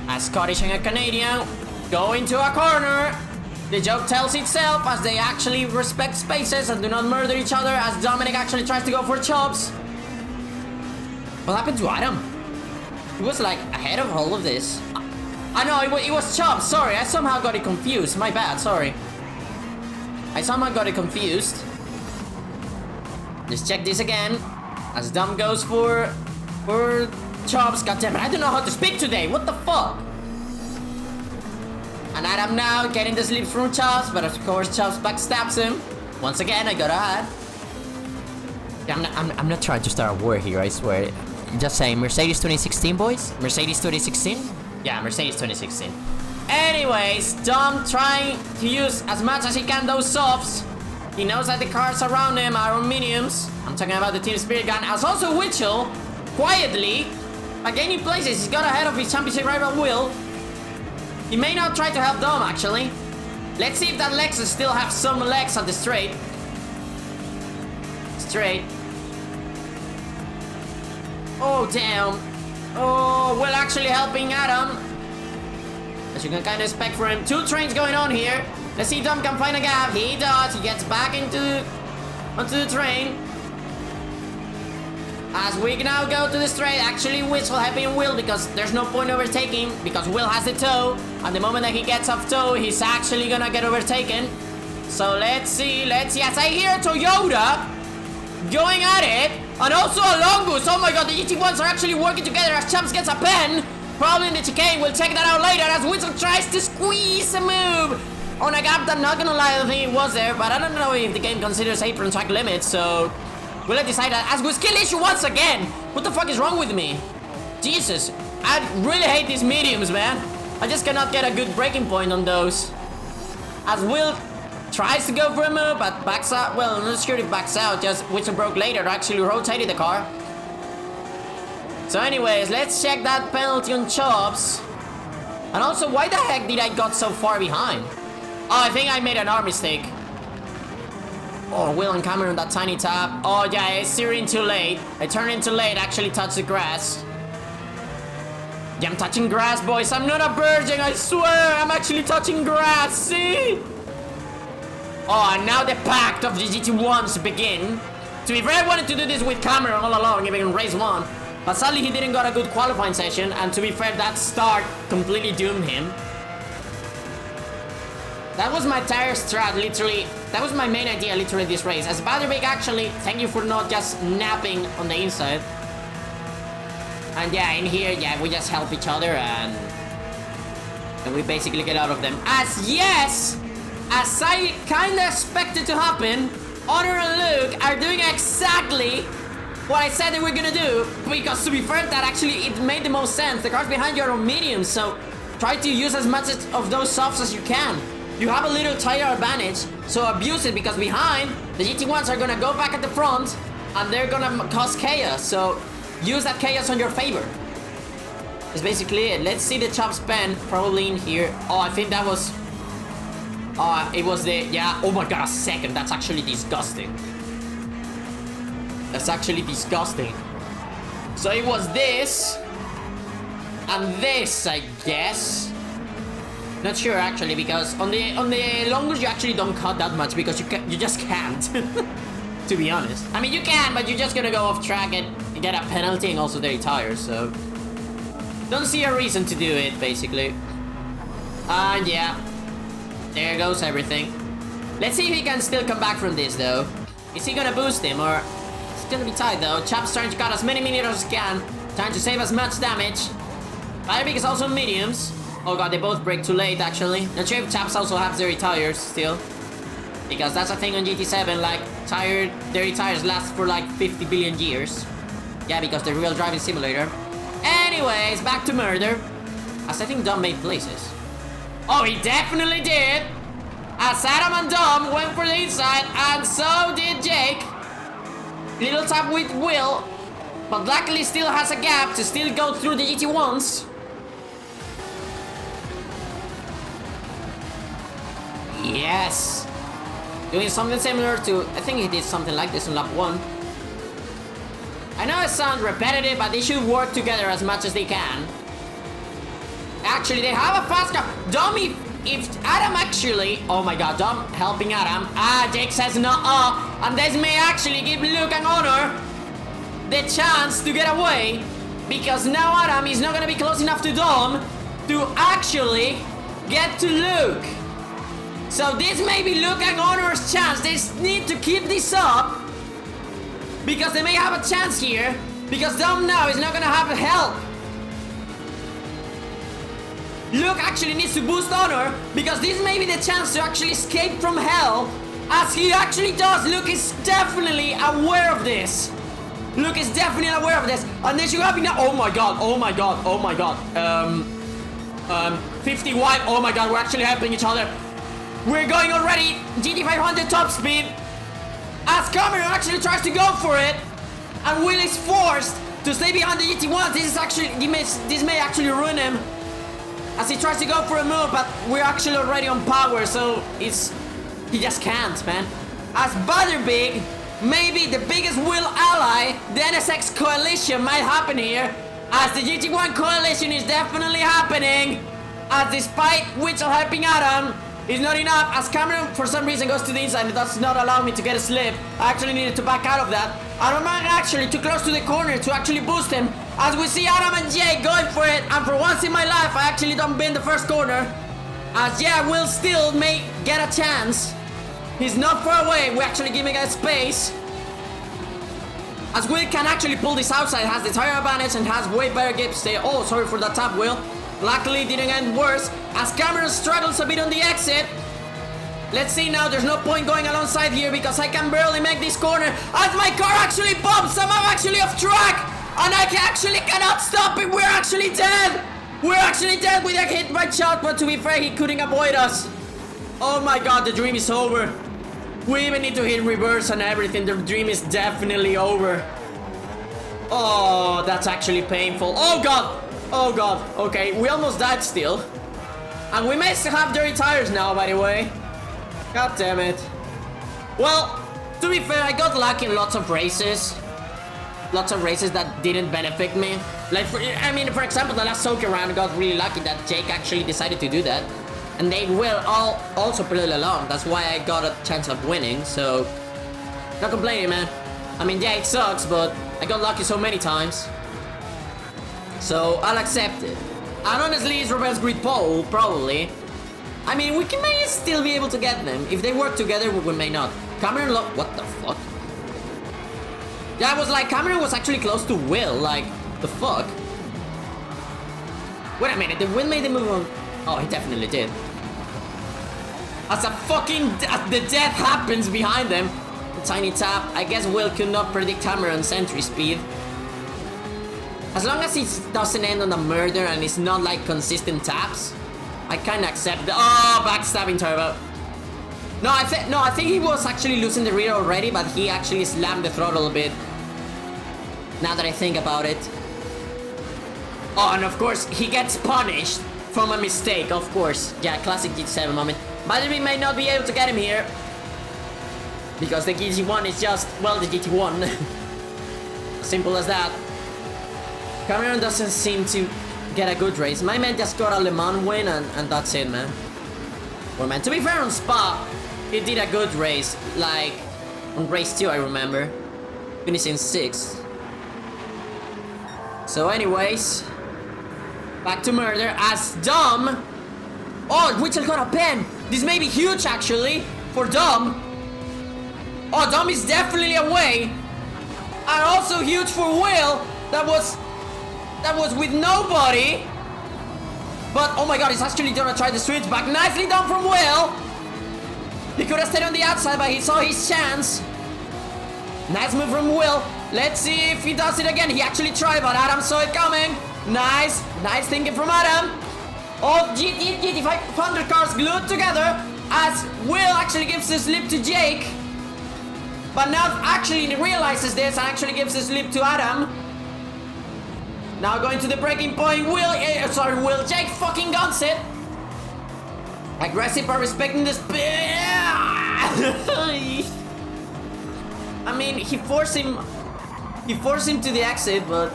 A Scottish and a Canadian go into a corner. The joke tells itself as they actually respect spaces and do not murder each other, as Dominic actually tries to go for chops. What happened to Adam? He was like ahead of all of this. I know, it was chops, sorry, I somehow got it confused. My bad, sorry. I somehow got it confused. Let's check this again. As Dom goes for chops. Goddammit, I don't know how to speak today. What the fuck? And Adam now getting the slips from Chops, but of course Chops backstabs him. Once again, I gotta add. I'm not trying to start a war here, I swear. Just saying, Mercedes 2016, boys? Mercedes 2016? Yeah, Mercedes 2016. Anyways, Dom trying to use as much as he can those softs. He knows that the cars around him are on mediums. I'm talking about the Team Spirit gun. As also Winchell, quietly, by gaining places, he's got ahead of his championship rival Will. He may not try to help Dom, actually. Let's see if that Lexus still have some legs at the straight. Oh, damn. Oh, Will actually helping Adam. As you can kind of expect for him. Two trains going on here. Let's see if Dom can find a gap. He does. He gets back onto the train. As we now go to the straight, actually Whistle helping Will because there's no point overtaking because Will has the toe. And the moment that he gets off toe, he's actually gonna get overtaken. So let's see. As I hear Toyota going at it. And also a long boost. Oh my god, the GT1s are actually working together as Champs gets a pen. Probably in the chicane. We'll check that out later as Whistle tries to squeeze a move on a gap that, not gonna lie, I don't think it was there. But I don't know if the game considers apron track limits, so we'll decide that. As with skill issue once again. What the fuck is wrong with me? Jesus, I really hate these mediums, man. I just cannot get a good breaking point on those. As Will tries to go for a move, but backs out. Well, I'm not sure if backs out. Just Whistle broke later. Actually rotated the car. So anyways, let's check that penalty on Chops. And also, why the heck did I got so far behind? Oh, I think I made an arm mistake. Oh, Will and Cameron, that tiny tap. Oh yeah, I steered in too late. I turned in too late, actually touched the grass. Yeah, I'm touching grass, boys. I'm not a virgin, I swear. I'm actually touching grass, see? Oh, and now the pact of the GT1s begin. To be fair, I wanted to do this with Cameron all along, even in race 1. But sadly, he didn't got a good qualifying session. And to be fair, that start completely doomed him. That was my tire strat, literally. That was my main idea, literally, this race. As Baderbeek, actually, thank you for not just napping on the inside. And yeah, in here, yeah, we just help each other and we basically get out of them. As yes, as I kind of expected to happen, Honor and Luke are doing exactly what I said they were gonna do. Because to be fair, that actually, it made the most sense. The cars behind you are on mediums, so try to use as much of those softs as you can. You have a little tire advantage, so abuse it because behind, the GT1s are gonna go back at the front and they're gonna cause chaos, so use that chaos on your favor. That's basically it. Let's see the Chops pen, probably in here. Oh, I think that was... it was the... Yeah, oh my god, a second. That's actually disgusting. That's actually disgusting. So it was this and this, I guess. Not sure actually, because on the longest you actually don't cut that much because you just can't. To be honest. I mean, you can, but you're just gonna go off track and get a penalty and also dirty tires, so don't see a reason to do it, basically. And yeah, there goes everything. Let's see if he can still come back from this, though. Is he gonna boost him, or it's gonna be tight, though? Chap's trying to cut as many meters as he can, trying to save as much damage. Firebig is also mediums. Oh god, they both break too late, actually. Not sure if Chaps also have dirty tires still, because that's a thing on GT7, like, dirty tires last for like 50 billion years. Yeah, because the real driving simulator. Anyways, back to murder. As I think Dom made places. Oh, he definitely did! As Adam and Dom went for the inside, and so did Jake. Little tap with Will, but luckily still has a gap to still go through the GT1s. Yes! Doing something similar to... I think he did something like this on lap 1. I know it sounds repetitive, but they should work together as much as they can. Actually, they have a fast car. Dom, if Adam actually... Oh my god, Dom helping Adam. Jake says no. And this may actually give Luke and Honor the chance to get away. Because now Adam is not going to be close enough to Dom to actually get to Luke. So this may be Luke and Honor's chance. They need to keep this up, because they may have a chance here, because Dom now is not gonna have help. Luke actually needs to boost Honor, because this may be the chance to actually escape from hell, as he actually does. Luke is definitely aware of this. Luke is definitely aware of this, and they should have now. Oh my god, oh my god, oh my god. 50 wide, oh my god, we're actually helping each other. We're going already GT500 top speed, as Cameron actually tries to go for it, and Will is forced to stay behind the GT1. This may actually ruin him, as he tries to go for a move, but we're actually already on power, so he just can't, man. As Butterbig, maybe the biggest Will ally, the NSX coalition might happen here, as the GT1 coalition is definitely happening, as despite Witzel helping Adam, is not enough, as Cameron for some reason goes to the inside and does not allow me to get a slip. I actually needed to back out of that. And I'm actually too close to the corner to actually boost him. As we see Adam and Jake going for it, and for once in my life, I actually don't bin the first corner. As yeah, Will still may get a chance. He's not far away, we're actually giving us space. As Will can actually pull this outside, has the tire advantage and has way better grip stay. Oh, sorry for that tap, Will. Luckily, it didn't end worse. As Cameron struggles a bit on the exit. Let's see now, there's no point going alongside here because I can barely make this corner. As my car actually bumps, I'm actually off track. And I actually cannot stop it, we're actually dead. We're actually dead with a hit by Chuck, but to be fair, he couldn't avoid us. Oh my god, the dream is over. We even need to hit reverse and everything. The dream is definitely over. Oh, that's actually painful. Oh god. Oh god. Okay, we almost died still. And we may still have dirty tires now, by the way. God damn it. Well, to be fair, I got lucky in lots of races. Lots of races that didn't benefit me. Like, for example, the last soccer round, I got really lucky that Jake actually decided to do that. And they will all also play along. That's why I got a chance of winning, so not complaining, man. I mean, yeah, it sucks, but I got lucky so many times. So I'll accept it. And honestly, it's reverse grid pole, probably. I mean, we may still be able to get them. If they work together, we may not. Cameron what the fuck? Yeah, I was like, Cameron was actually close to Will, like, the fuck? Wait a minute, did Will make the move on? Oh, he definitely did. As a fucking the death happens behind them. A tiny tap. I guess Will could not predict Cameron's entry speed. As long as it doesn't end on a murder and it's not like consistent taps, I kinda accept the backstabbing turbo. No, I think he was actually losing the rear already, but he actually slammed the throttle a bit. Now that I think about it. Oh, and of course he gets punished. From a mistake, of course. Yeah, classic GT7 moment. But we may not be able to get him here. Because the GT1 is just, well, the GT1. Simple as that. Cameron doesn't seem to get a good race. My man just got a Le Mans win and that's it, man. Well, man, to be fair on Spa, he did a good race. Like, on race 2, I remember. Finishing 6th. So anyways... Back to murder as Dom. Oh, Witchell got a pen. This may be huge actually for Dom. Oh, Dom is definitely away. And also huge for Will. That was with nobody. But oh my god, he's actually gonna try the switch back. Nicely done from Will. He could have stayed on the outside, but he saw his chance. Nice move from Will. Let's see if he does it again. He actually tried, but Adam saw it coming. Nice thinking from Adam. Oh, GT500 cars glued together as Will actually gives the slip to Jake. But now actually he realizes this and actually gives the slip to Adam. Now going to the breaking point, Will, Jake fucking guns it. Aggressive but respecting the speed. I mean, he forced him to the exit, but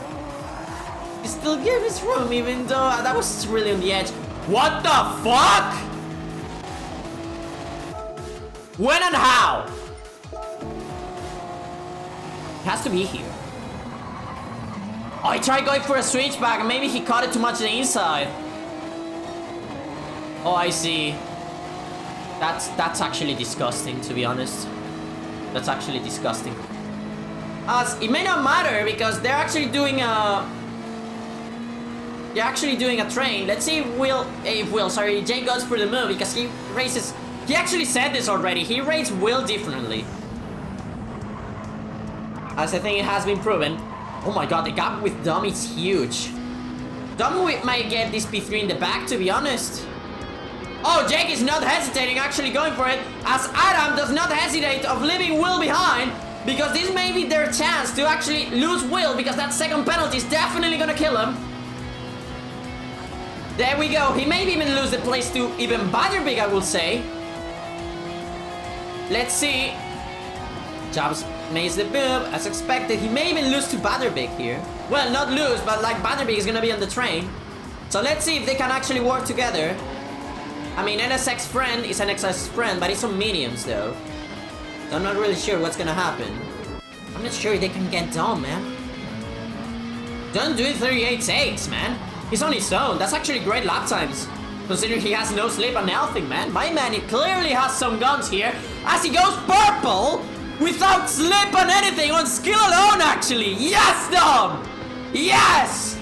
he still gave his room, even though that was really on the edge. What the fuck? When and how? It has to be here. Oh, he tried going for a switchback, and maybe he caught it too much on the inside. Oh, I see. That's actually disgusting, to be honest. That's actually disgusting. As it may not matter because they're actually doing a. They're actually doing a train. Let's see if Jake goes for the move because he races. He actually said this already. He rates Will differently. As I think it has been proven. Oh my god, the gap with Dom is huge. Dom might get this P3 in the back, to be honest. Oh, Jake is not hesitating, actually going for it. As Adam does not hesitate of leaving Will behind. Because this may be their chance to actually lose Will. Because that second penalty is definitely gonna kill him. There we go. He may even lose the place to even Butterbig, I will say. Let's see. Jobs makes the boom. As expected, he may even lose to Butterbig here. Well, not lose, but like Butterbig is gonna be on the train. So let's see if they can actually work together. I mean, NSX friend is NSX friend, but it's on mediums though. So I'm not really sure what's gonna happen. I'm not sure they can get Dom, man. Don't do it 38.8, man. He's on his own. That's actually great lap times, considering he has no slip and nothing, man. My man, he clearly has some guns here, as he goes purple without slip and anything, on skill alone, actually. Yes, Dom! Yes!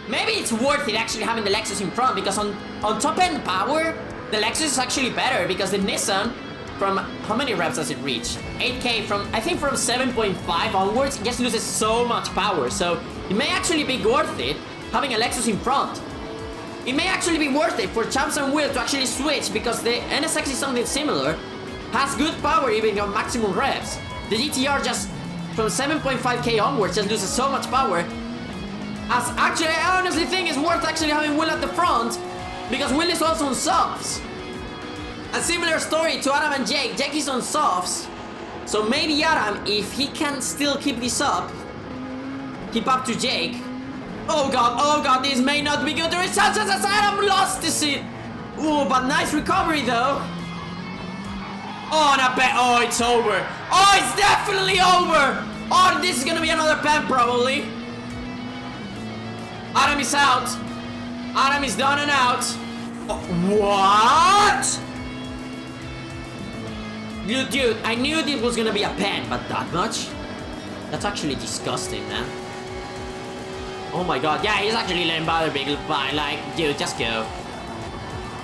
Maybe it's worth it actually having the Lexus in front, because on top-end power, the Lexus is actually better, because the Nissan, from how many reps does it reach? 8k from, I think from 7.5 onwards, it just loses so much power, so it may actually be worth it having a Lexus in front. It may actually be worth it for Champs and Will to actually switch, because the NSX is something similar, has good power even on maximum reps. The GTR just from 7.5k onwards just loses so much power. As actually, I honestly think it's worth actually having Will at the front, because Will is also on softs. A similar story to Adam and Jake. Jake is on softs, so maybe Adam, if he can still keep this up, keep up to Jake. Oh god, this may not be good. There is chances as Adam lost the seat. Ooh, but nice recovery though. Oh, not bad. Oh, it's over. Oh, it's definitely over. Oh, this is gonna be another pen probably. Adam is out. Adam is done and out. Oh, what? Dude, I knew this was gonna be a pen, but that much? That's actually disgusting, man. Oh my god, yeah, he's actually letting Bother Big by, like, dude, just go.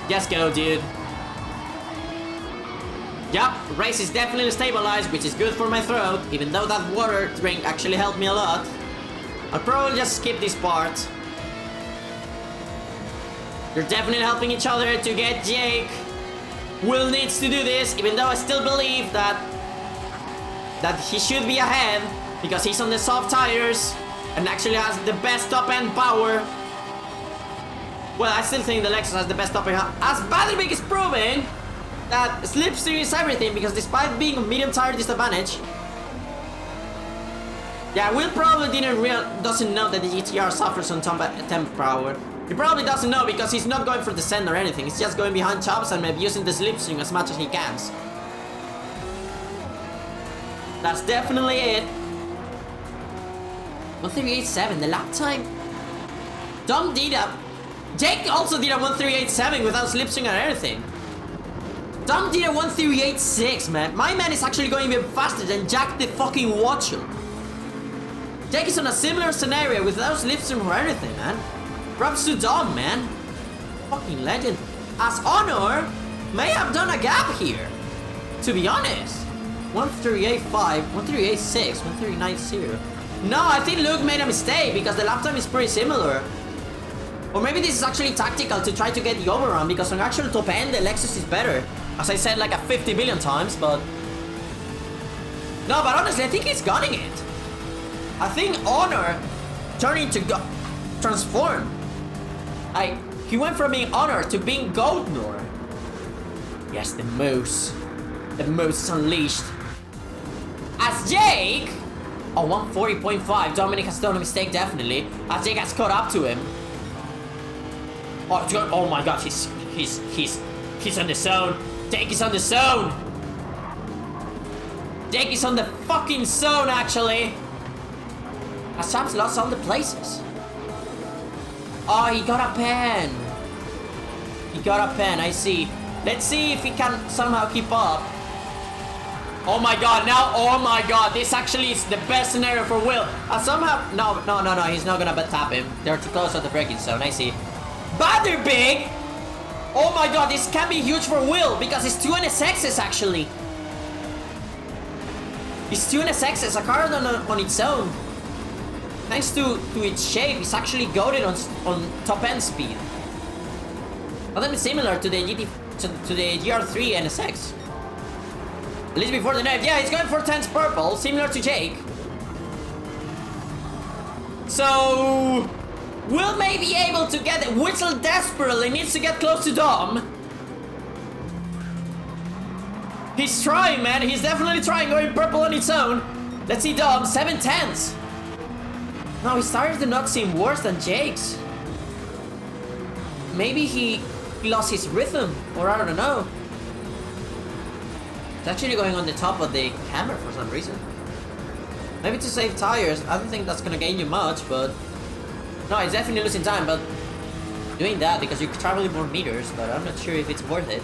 Just go, dude. Yup, race is definitely stabilized, which is good for my throat, even though that water drink actually helped me a lot. I'll probably just skip this part. They're definitely helping each other to get Jake. Will needs to do this, even though I still believe that he should be ahead, because he's on the soft tires and actually has the best top-end power. Well, I still think the Lexus has the best top-end, as Battlebig is proving that slipstream is everything, because despite being a medium tire disadvantage, yeah, Will probably doesn't know that the GTR suffers on temp power. He probably doesn't know, because he's not going for descent or anything. He's just going behind chops and maybe using the slipstream as much as he can. That's definitely it. 138.7, the lap time. Dom did a... Jake also did a 138.7 without slipstream or anything. Dom did a 138.6, man. My man is actually going even faster than Jack the fucking Watcher. Jake is on a similar scenario without slipstream or anything, man. Props to Dom, man. Fucking legend. As Honor may have done a gap here, to be honest. 138.5, 138.6, 139.0. No, I think Luke made a mistake, because the lap time is pretty similar. Or maybe this is actually tactical to try to get the overrun, because on actual top end, the Lexus is better. As I said like a 50 billion times, but... No, but honestly, I think he's gunning it. I think Honor turning to transform. He went from being Honor to being Goldnor. Yes, the moose. The moose is unleashed. As Jake... Oh, 140.5. Dominic has done a mistake, definitely. As Jake has caught up to him. Oh, it's oh my god, he's on the zone. Jake is on the zone. Jake is on the fucking zone, actually. As Champs lost all the places. Oh, he got a pen. He got a pen, I see. Let's see if he can somehow keep up. Oh my god, now, oh my god, this actually is the best scenario for Will. Somehow, no, he's not gonna tap him. They're too close at the braking zone, I see. But they're big! Oh my god, this can be huge for Will, because it's 2 NSXs actually. It's 2 NSXs, a car on its own. Thanks to its shape, it's actually goated on top end speed. But then it's similar to the GR3 NSX. At least before the nerf. Yeah, he's going for 10's purple, similar to Jake. So... Will may be able to get it. Whistle desperately needs to get close to Dom. He's trying, man. He's definitely trying, going purple on its own. Let's see Dom, 7/10. No, his tires do not seem worse than Jake's. Maybe he he lost his rhythm, or I don't know. It's actually going on the top of the camera for some reason. Maybe to save tires. I don't think that's gonna gain you much, but no, it's definitely losing time. But doing that because you're traveling more meters, but I'm not sure if it's worth it.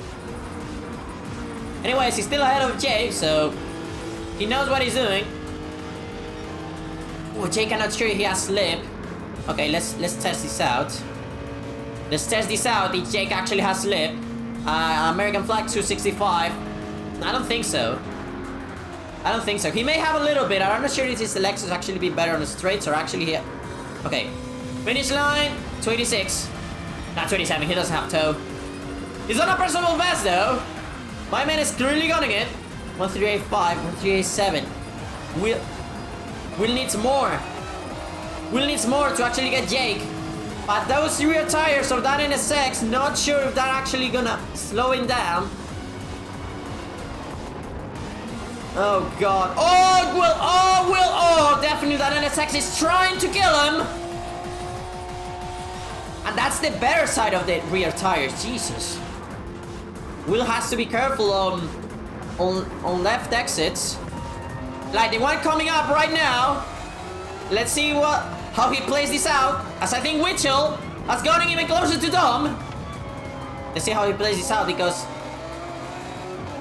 Anyways, he's still ahead of Jake, so he knows what he's doing. Oh, Jake, I'm not sure if he has slip. Okay, let's test this out. Let's test this out if Jake actually has slip. American flag 265. I don't think so. I don't think so. He may have a little bit. I'm not sure if his Lexus actually be better on the straights or actually here. Okay. Finish line 286. Not 27. He doesn't have toe. He's on a personal best though. My man is currently gunning it. 1385, 1387. Will needs more. Will needs more to actually get Jake. But those rear tires of that NSX, not sure if they're actually gonna slow him down. Oh god. Oh, definitely that NSX is trying to kill him. And that's the better side of the rear tires, Jesus. Will has to be careful on left exits. Like the one coming up right now. Let's see how he plays this out. As I think Witchell has gotten even closer to Dom. Let's see how he plays this out because...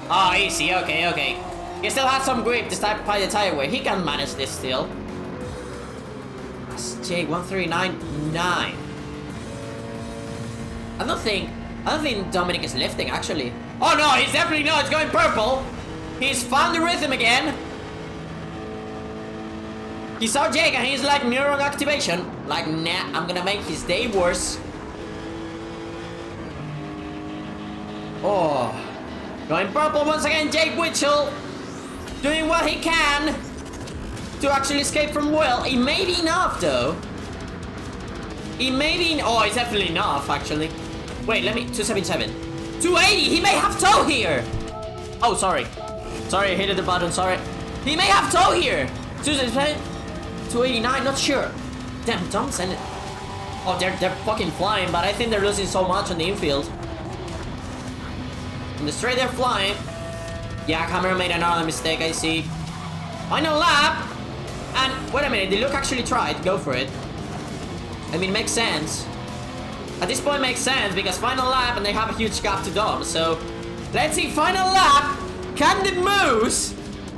Oh, easy. Okay. He still has some grip this type by the tire weight. He can manage this still. That's J1399. I don't think Dominic is lifting actually. Oh no, he's definitely not. It's going purple. He's found the rhythm again. He saw Jake and he's like neuron activation. Like, nah, I'm gonna make his day worse. Oh. Going purple once again, Jake Witchell. Doing what he can to actually escape from Will. It may be enough though. It may be... Oh, it's definitely enough actually. Wait, let me... 277. 280! He may have tow here! Oh, sorry. Sorry, I hit the button, sorry. He may have tow here! 277. 289, not sure. Damn, Thompson. Oh, they're fucking flying, but I think they're losing so much on the infield. In the straight, they're flying. Yeah, camera made another mistake, I see. Final lap! And, wait a minute, the Luke actually tried. Go for it. I mean, makes sense. At this point, makes sense, because final lap, and they have a huge gap to Dom. So, let's see, final lap. Can the Moose?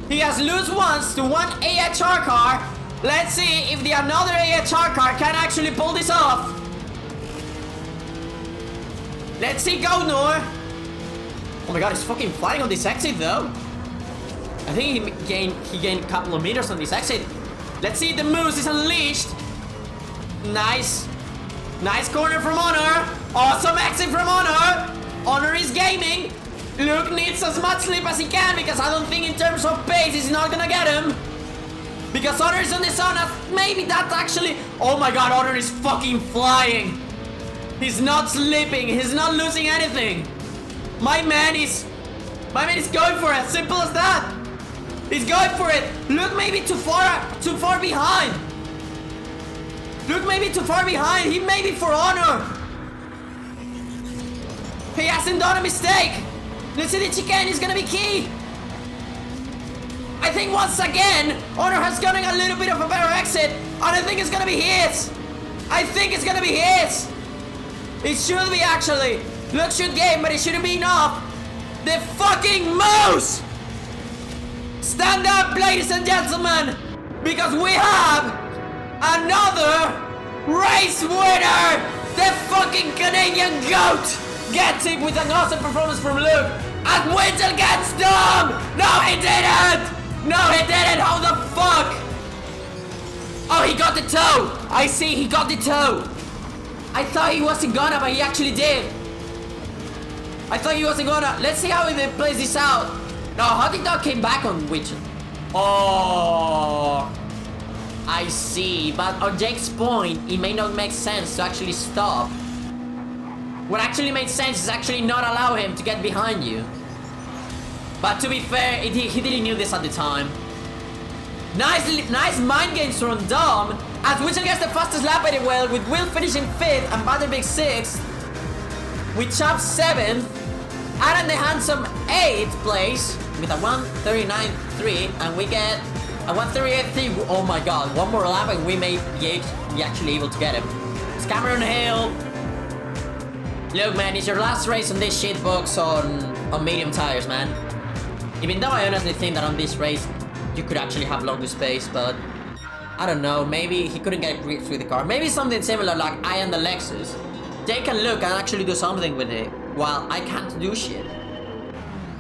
He has lose once to one AHR car. Let's see if the another AHR car can actually pull this off. Let's see, go Noor. Oh my god, he's fucking flying on this exit though. I think he gained a couple of meters on this exit. Let's see if the Moose is unleashed. Nice. Nice corner from Honor. Awesome exit from Honor. Honor is gaming. Luke needs as much slip as he can because I don't think in terms of pace he's not gonna get him. Because Honor is on the zone. Maybe that's actually... Oh my god, Honor is fucking flying. He's not slipping. He's not losing anything. My man is going for it. Simple as that. He's going for it. Luke may be too far behind. Luke may be too far behind. He may be for Honor. He hasn't done a mistake. Let's see the chicane is gonna be key. I think once again, Honor has gotten a little bit of a better exit. And I think it's gonna be his. I think it's gonna be his. It should be actually. Luke should game, but it shouldn't be enough. The fucking Moose! Stand up, ladies and gentlemen, because we have another race winner! The fucking Canadian GOAT gets it with an awesome performance from Luke. And Wintel gets Dom! No, he didn't! No, he didn't! How the fuck? Oh, he got the toe! I see, he got the toe! I thought he wasn't gonna, but he actually did. I thought he wasn't gonna. Let's see how he plays this out. No, how did that came back on Witch? Oh, I see. But on Jake's point, it may not make sense to actually stop. What actually made sense is actually not allow him to get behind you. But to be fair, he didn't knew this at the time. Nice mind games from Dom. As Witcher gets the fastest lap at the well, with Will finishing 5th and Butterbeak 6th. with Chop 7th, Adam the Handsome 8th place with a 1:39.3, and we get a 1:38.3. Oh my god, one more lap and we may be actually able to get him. It's Cameron Hill. Look, man, it's your last race on this shitbox on medium tires, man. Even though I honestly think that on this race you could actually have longer space, but I don't know, maybe he couldn't get grips with the car. Maybe something similar like I and the Lexus. They can look and actually do something with it, while I can't do shit.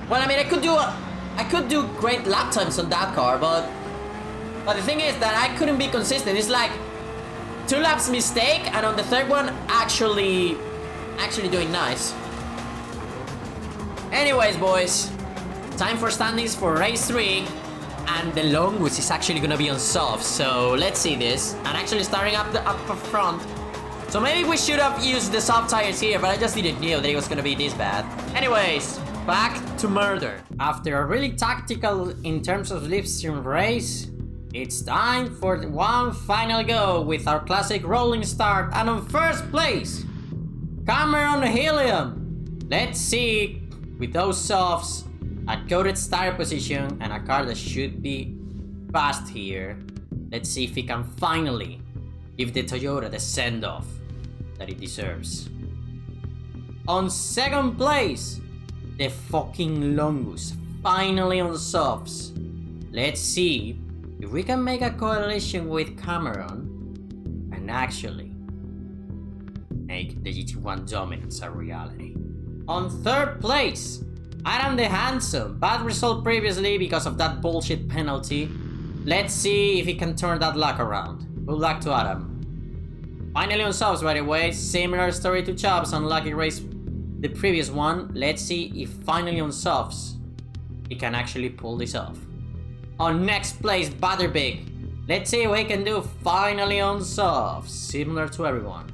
Well, I mean, I could do great lap times on that car, but the thing is that I couldn't be consistent. It's like 2 laps mistake, and on the third one, actually doing nice. Anyways, boys, time for standings for race 3, and the longest is actually gonna be on soft. So let's see this, and actually starting up front. So maybe we should have used the soft tires here, but I just didn't know that it was gonna be this bad. Anyways, back to murder. After a really tactical in terms of slipstream race, it's time for one final go with our classic rolling start, and on first place, Cameron Helium. Let's see, with those softs, a coated tire position, and a car that should be fast here. Let's see if he can finally give the Toyota the send-off that it deserves. On second place, the fucking Longus, finally on softs. Let's see if we can make a coalition with Cameron and actually make the GT1 dominance a reality. On third place, Adam the Handsome. Bad result previously because of that bullshit penalty. Let's see if he can turn that luck around. Good luck to Adam. Finally on softs, by the way. Similar story to Chop's unlucky race the previous one. Let's see if finally on softs he can actually pull this off. On next place, Butterbig. Let's see what he can do finally on softs. Similar to everyone.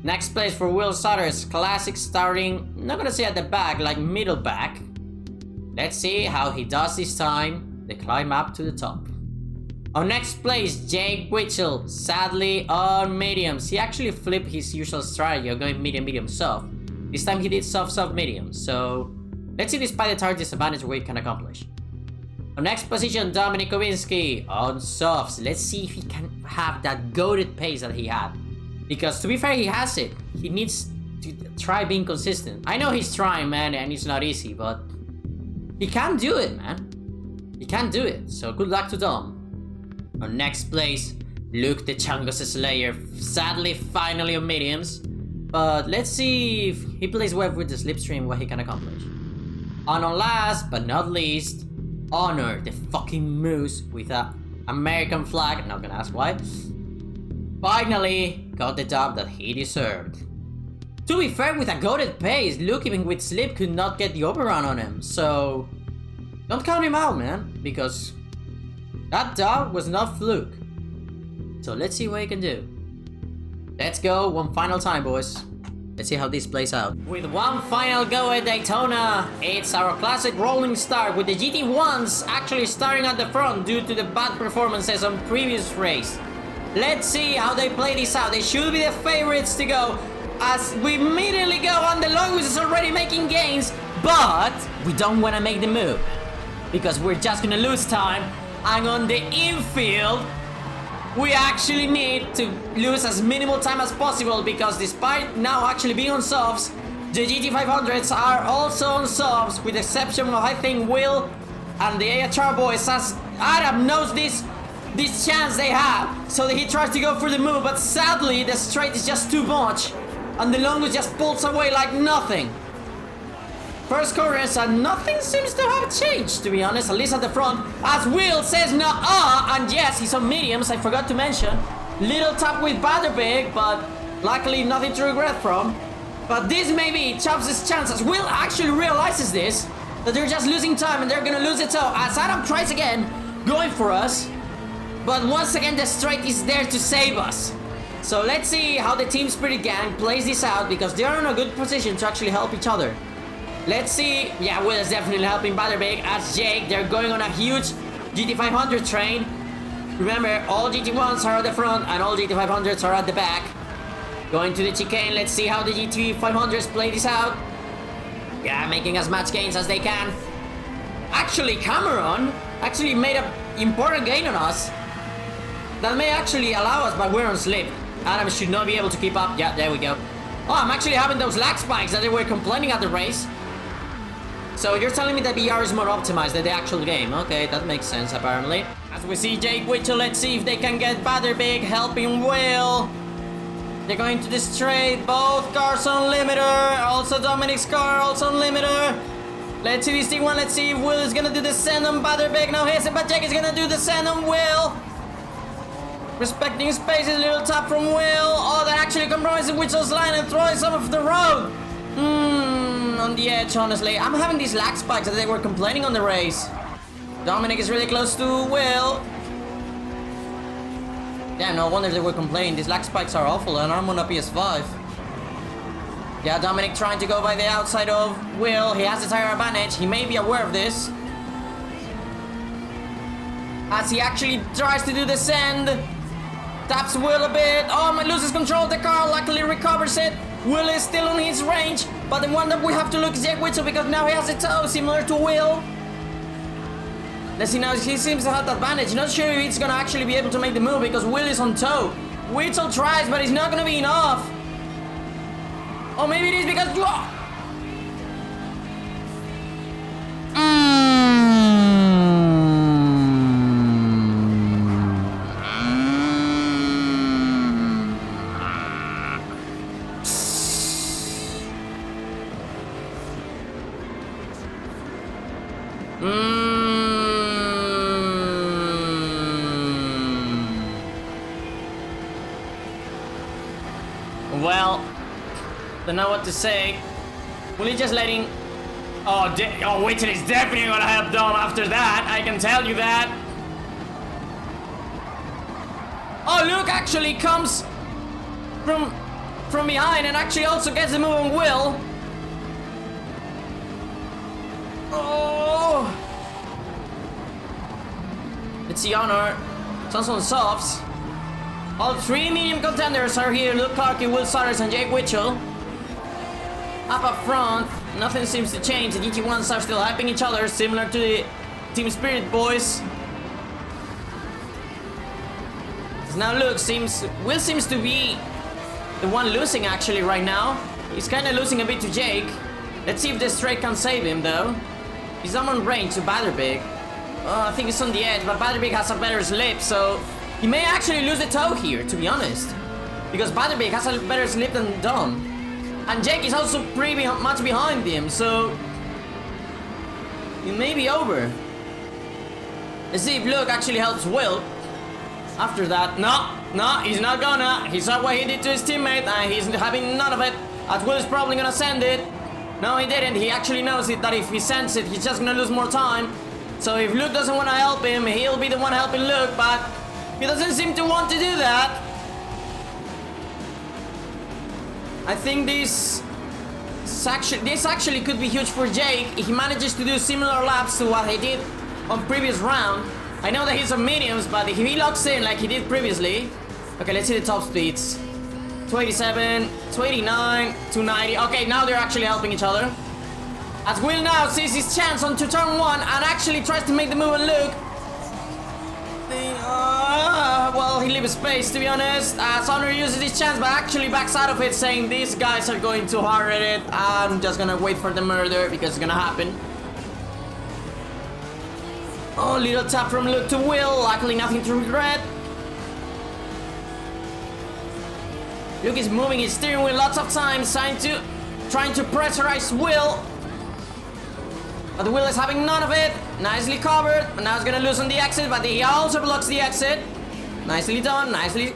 Next place for Will Sutter's classic starting, not gonna say at the back, like middle back. Let's see how he does this time, the climb up to the top. On next place, Jake Witchell, sadly on mediums. He actually flipped his usual strategy of going medium, medium, soft. This time he did soft, soft, medium. So let's see despite the tire disadvantage what he can accomplish. On next position, Dominic Kovinsky on softs. Let's see if he can have that goated pace that he had. Because to be fair, he has it. He needs to try being consistent. I know he's trying, man, and it's not easy, but he can do it, man. He can do it. So good luck to Dom. On next place, Luke the Changos Slayer. Sadly, finally on mediums. But let's see if he plays well with the slipstream, what he can accomplish. And on last but not least, Honor the fucking Moose with a American flag. Not gonna ask why. Finally got the dub that he deserved. To be fair, with a goated pace, Luke even with slip could not get the overrun on him, so don't count him out, man, because that dub was not fluke. So let's see what he can do. Let's go one final time, boys. Let's see how this plays out. With one final go at Daytona, it's our classic rolling start with the GT1s actually starting at the front due to the bad performances on previous race. Let's see how they play this out. They should be the favorites to go, as we immediately go on. The Longus is already making gains, but we don't want to make the move because we're just gonna lose time. And on the infield, we actually need to lose as minimal time as possible, because despite now actually being on softs, the GT500s are also on softs, with the exception of, I think, Will and the AHR boys, as Adam knows this chance they have, so that he tries to go for the move, but sadly the straight is just too much and the Longus just pulls away like nothing. First corners, and nothing seems to have changed, to be honest, at least at the front, as Will says no, and yes, he's on mediums, I forgot to mention. Little tap with Butterbig, but luckily nothing to regret from. But this may be Chubbs' chance, as Will actually realizes this, that they're just losing time and they're gonna lose it. So as Adam tries again, going for us, but once again the straight is there to save us. So let's see how the Team Spirit gang plays this out, because they're in a good position to actually help each other. Let's see. Yeah, Will is definitely helping Butterbig, as Jake, they're going on a huge GT500 train. Remember, all GT1s are at the front and all GT500s are at the back. Going to the chicane, let's see how the GT 500s play this out. Yeah, making as much gains as they can. Actually, Cameron actually made an important gain on us. That may actually allow us, but we're on slip. Adam should not be able to keep up. Yeah, there we go. Oh, I'm actually having those lag spikes that they were complaining at the race. So you're telling me that VR is more optimized than the actual game. Okay, that makes sense, apparently. As we see Jake Witchell, let's see if they can get Butterbig helping Will. They're going to the straight. Both cars on limiter. Also Dominic's car, also on limiter. Let's see this thing one. Let's see if Will is gonna do the send on Butterbig. No, he isn't, but Jake is gonna do the send on Will. Respecting spaces, little tap from Will. Oh, that actually compromises Witchell's line and throws him off the road. On the edge, honestly. I'm having these lag spikes that they were complaining on the race. Dominic is really close to Will. Yeah, no wonder they were complaining. These lag spikes are awful, and I'm on a PS5. Yeah, Dominic trying to go by the outside of Will. He has the tire advantage. He may be aware of this. As he actually tries to do the send. Taps Will a bit. Oh, man, loses control of the car. Luckily recovers it. Will is still on his range. But the one that we have to look is Jake Witchell because now he has a toe similar to Will. Let's see now. He seems to have the advantage. Not sure if he's going to actually be able to make the move because Will is on toe. Witchell tries, but it's not going to be enough. Or maybe it is because... Well, don't know what to say. Will he just letting... Oh, Witchell is definitely gonna help Dom after that. I can tell you that. Oh, Luke actually comes from behind and actually also gets the move on Will. Oh. Let's see Honor. It's on softs. All three medium contenders are here. Luke Clarke, Will Sutters, and Jake Witchell. Up front, nothing seems to change. The GT1s are still hyping each other, similar to the Team Spirit boys. Now Will seems to be the one losing actually right now. He's kind of losing a bit to Jake. Let's see if the straight can save him though. He's on range to Butterbig. Oh, I think he's on the edge, but Butterbig has a better slip, so he may actually lose the toe here, to be honest. Because Butterbig has a better slip than Dom. And Jake is also pretty much behind him, so it may be over. Let's see if Luke actually helps Will. After that, no, he's not gonna. He saw what he did to his teammate, and he's having none of it. As Will is probably gonna send it. No, he didn't. He actually knows it, that if he sends it, he's just gonna lose more time. So if Luke doesn't want to help him, he'll be the one helping Luke, but he doesn't seem to want to do that. I think this actually could be huge for Jake if he manages to do similar laps to what he did on previous round. I know that he's on mediums, but if he locks in like he did previously... Okay, let's see the top speeds. 287, 289, 290. Okay, now they're actually helping each other. As Will now sees his chance onto turn 1 and actually tries to make the move on Luke. Well, he leaves space, to be honest. Honor uses his chance, but actually backs out of it, saying these guys are going too hard at it. I'm just gonna wait for the murder because it's gonna happen. Oh, little tap from Luke to Will. Luckily, nothing to regret. Luke is moving his steering wheel lots of times, trying to pressurize Will. But Will is having none of it. Nicely covered. And now he's gonna lose on the exit, but he also blocks the exit. Nicely done. Nicely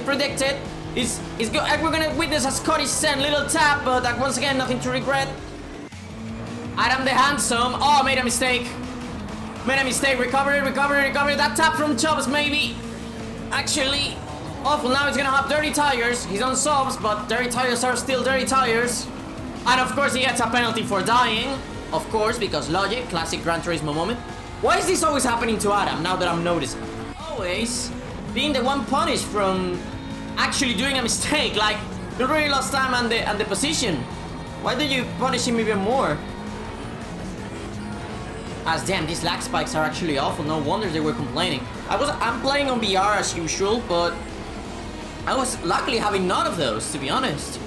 predicted. We're gonna witness a Scottish send, little tap, but once again, nothing to regret. Adam the Handsome. Oh, made a mistake. Recover it. That tap from Chubbs maybe. Actually, awful. Now he's gonna have dirty tires. He's on softs, but dirty tires are still dirty tires. And of course, he gets a penalty for dying. Of course, because logic, classic Gran Turismo moment. Why is this always happening to Adam, now that I'm noticing? Always being the one punished from actually doing a mistake. Like, you really lost time and the position. Why did you punish him even more? As damn, these lag spikes are actually awful. No wonder they were complaining. I'm playing on VR as usual, but I was luckily having none of those, to be honest.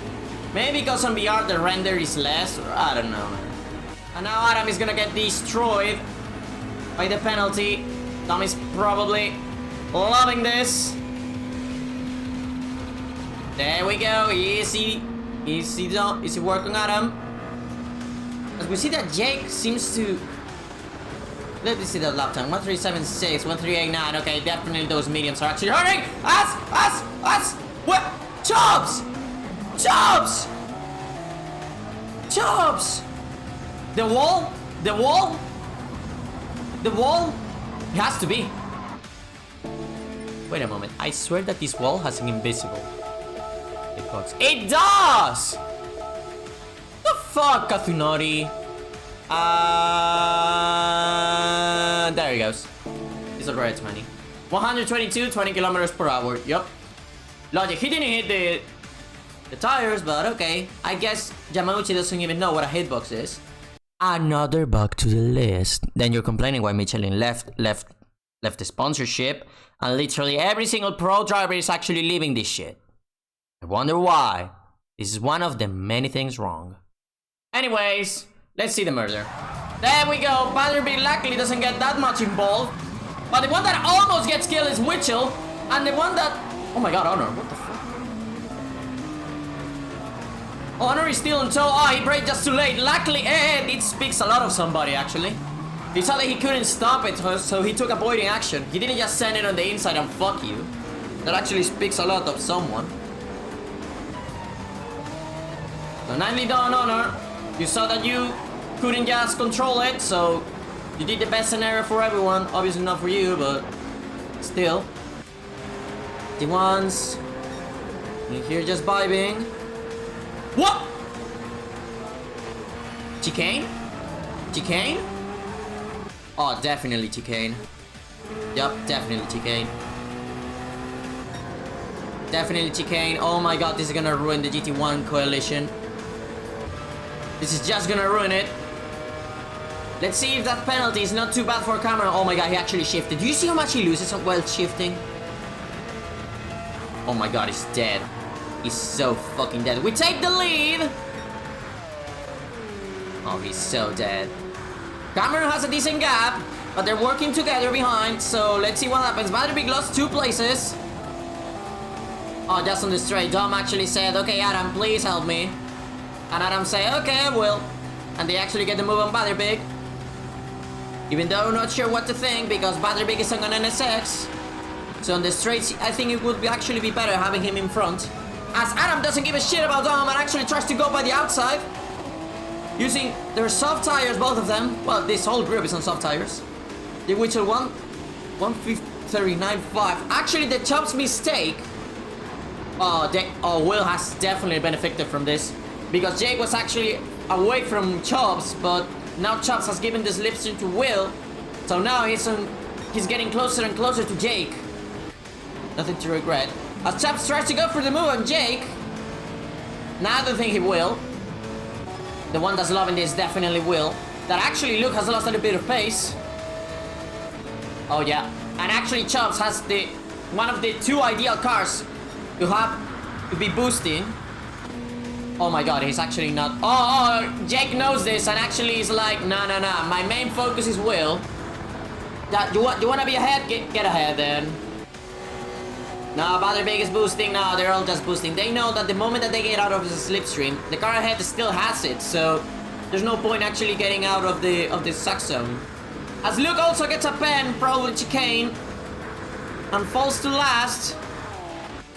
Maybe because on VR the render is less, or I don't know. And now Adam is gonna get destroyed by the penalty. Tom is probably loving this. There we go, easy work on Adam. As we see that Jake seems to... Let me see the lap time. 1376, 1389. Okay, definitely those mediums are actually hurting. Us! What? Chops! The wall? It has to be. Wait a moment. I swear that this wall has an invisible hitbox. It does! The fuck, Katsunori? There he goes. He's already 20. 122, 20 kilometers per hour. Yup. Logic. He didn't hit the tires, but okay. I guess Yamauchi doesn't even know what a hitbox is. Another bug to the list. Then you're complaining why Michelin left the sponsorship, and literally every single pro driver is actually leaving this shit. I wonder why. This is one of the many things wrong. Anyways, let's see the murder. There we go. Vanderbilt luckily doesn't get that much involved, but the one that almost gets killed is Witchell, and the one that... Oh my god, Honor, what the fuck? Honor is still on tow. Oh, he braked just too late. Luckily, it speaks a lot of somebody, actually. He saw that he couldn't stop it, so he took avoiding action. He didn't just send it on the inside and fuck you. That actually speaks a lot of someone. So nicely done, Honor. You saw that you couldn't just control it, so you did the best scenario for everyone. Obviously not for you, but still. The ones in here just vibing. What? Chicane? Chicane? Oh, definitely chicane. Yup, definitely chicane. Definitely chicane. Oh my god, this is gonna ruin the GT1 coalition. This is just gonna ruin it. Let's see if that penalty is not too bad for Cameron. Oh my god, he actually shifted. Do you see how much he loses while shifting? Oh my god, he's dead. He's so fucking dead. We take the lead! Oh, he's so dead. Cameron has a decent gap, but they're working together behind, so let's see what happens. Vanderbeek lost 2 places. Oh, just on the straight. Dom actually said, okay, Adam, please help me. And Adam said, okay, I will. And they actually get the move on Vanderbeek. Even though I'm not sure what to think, because Vanderbeek is on an NSX. So on the straights, I think it would actually be better having him in front. As Adam doesn't give a shit about Dom and actually tries to go by the outside. Using their soft tires, both of them. Well, this whole group is on soft tires. The Witcher 1:39.5. Actually, the Chops mistake. Will has definitely benefited from this. Because Jake was actually away from Chops, but now Chops has given the slipstream to Will. So now he's getting closer and closer to Jake. Nothing to regret. As Chops tries to go for the move on Jake. Now I don't think he will. The one that's loving this definitely will. That actually, look, has lost a little bit of pace. Oh yeah. And actually Chops has one of the 2 ideal cars to have to be boosting. Oh my god, he's actually not... Oh, Jake knows this and actually he's like, no. My main focus is Will. You want to be ahead? Get ahead then. No, Vanderbeek is boosting. No, they're all just boosting. They know that the moment that they get out of the slipstream, the car ahead still has it, so there's no point actually getting out of the suck zone. As Luke also gets a pen, probably chicane, and falls to last.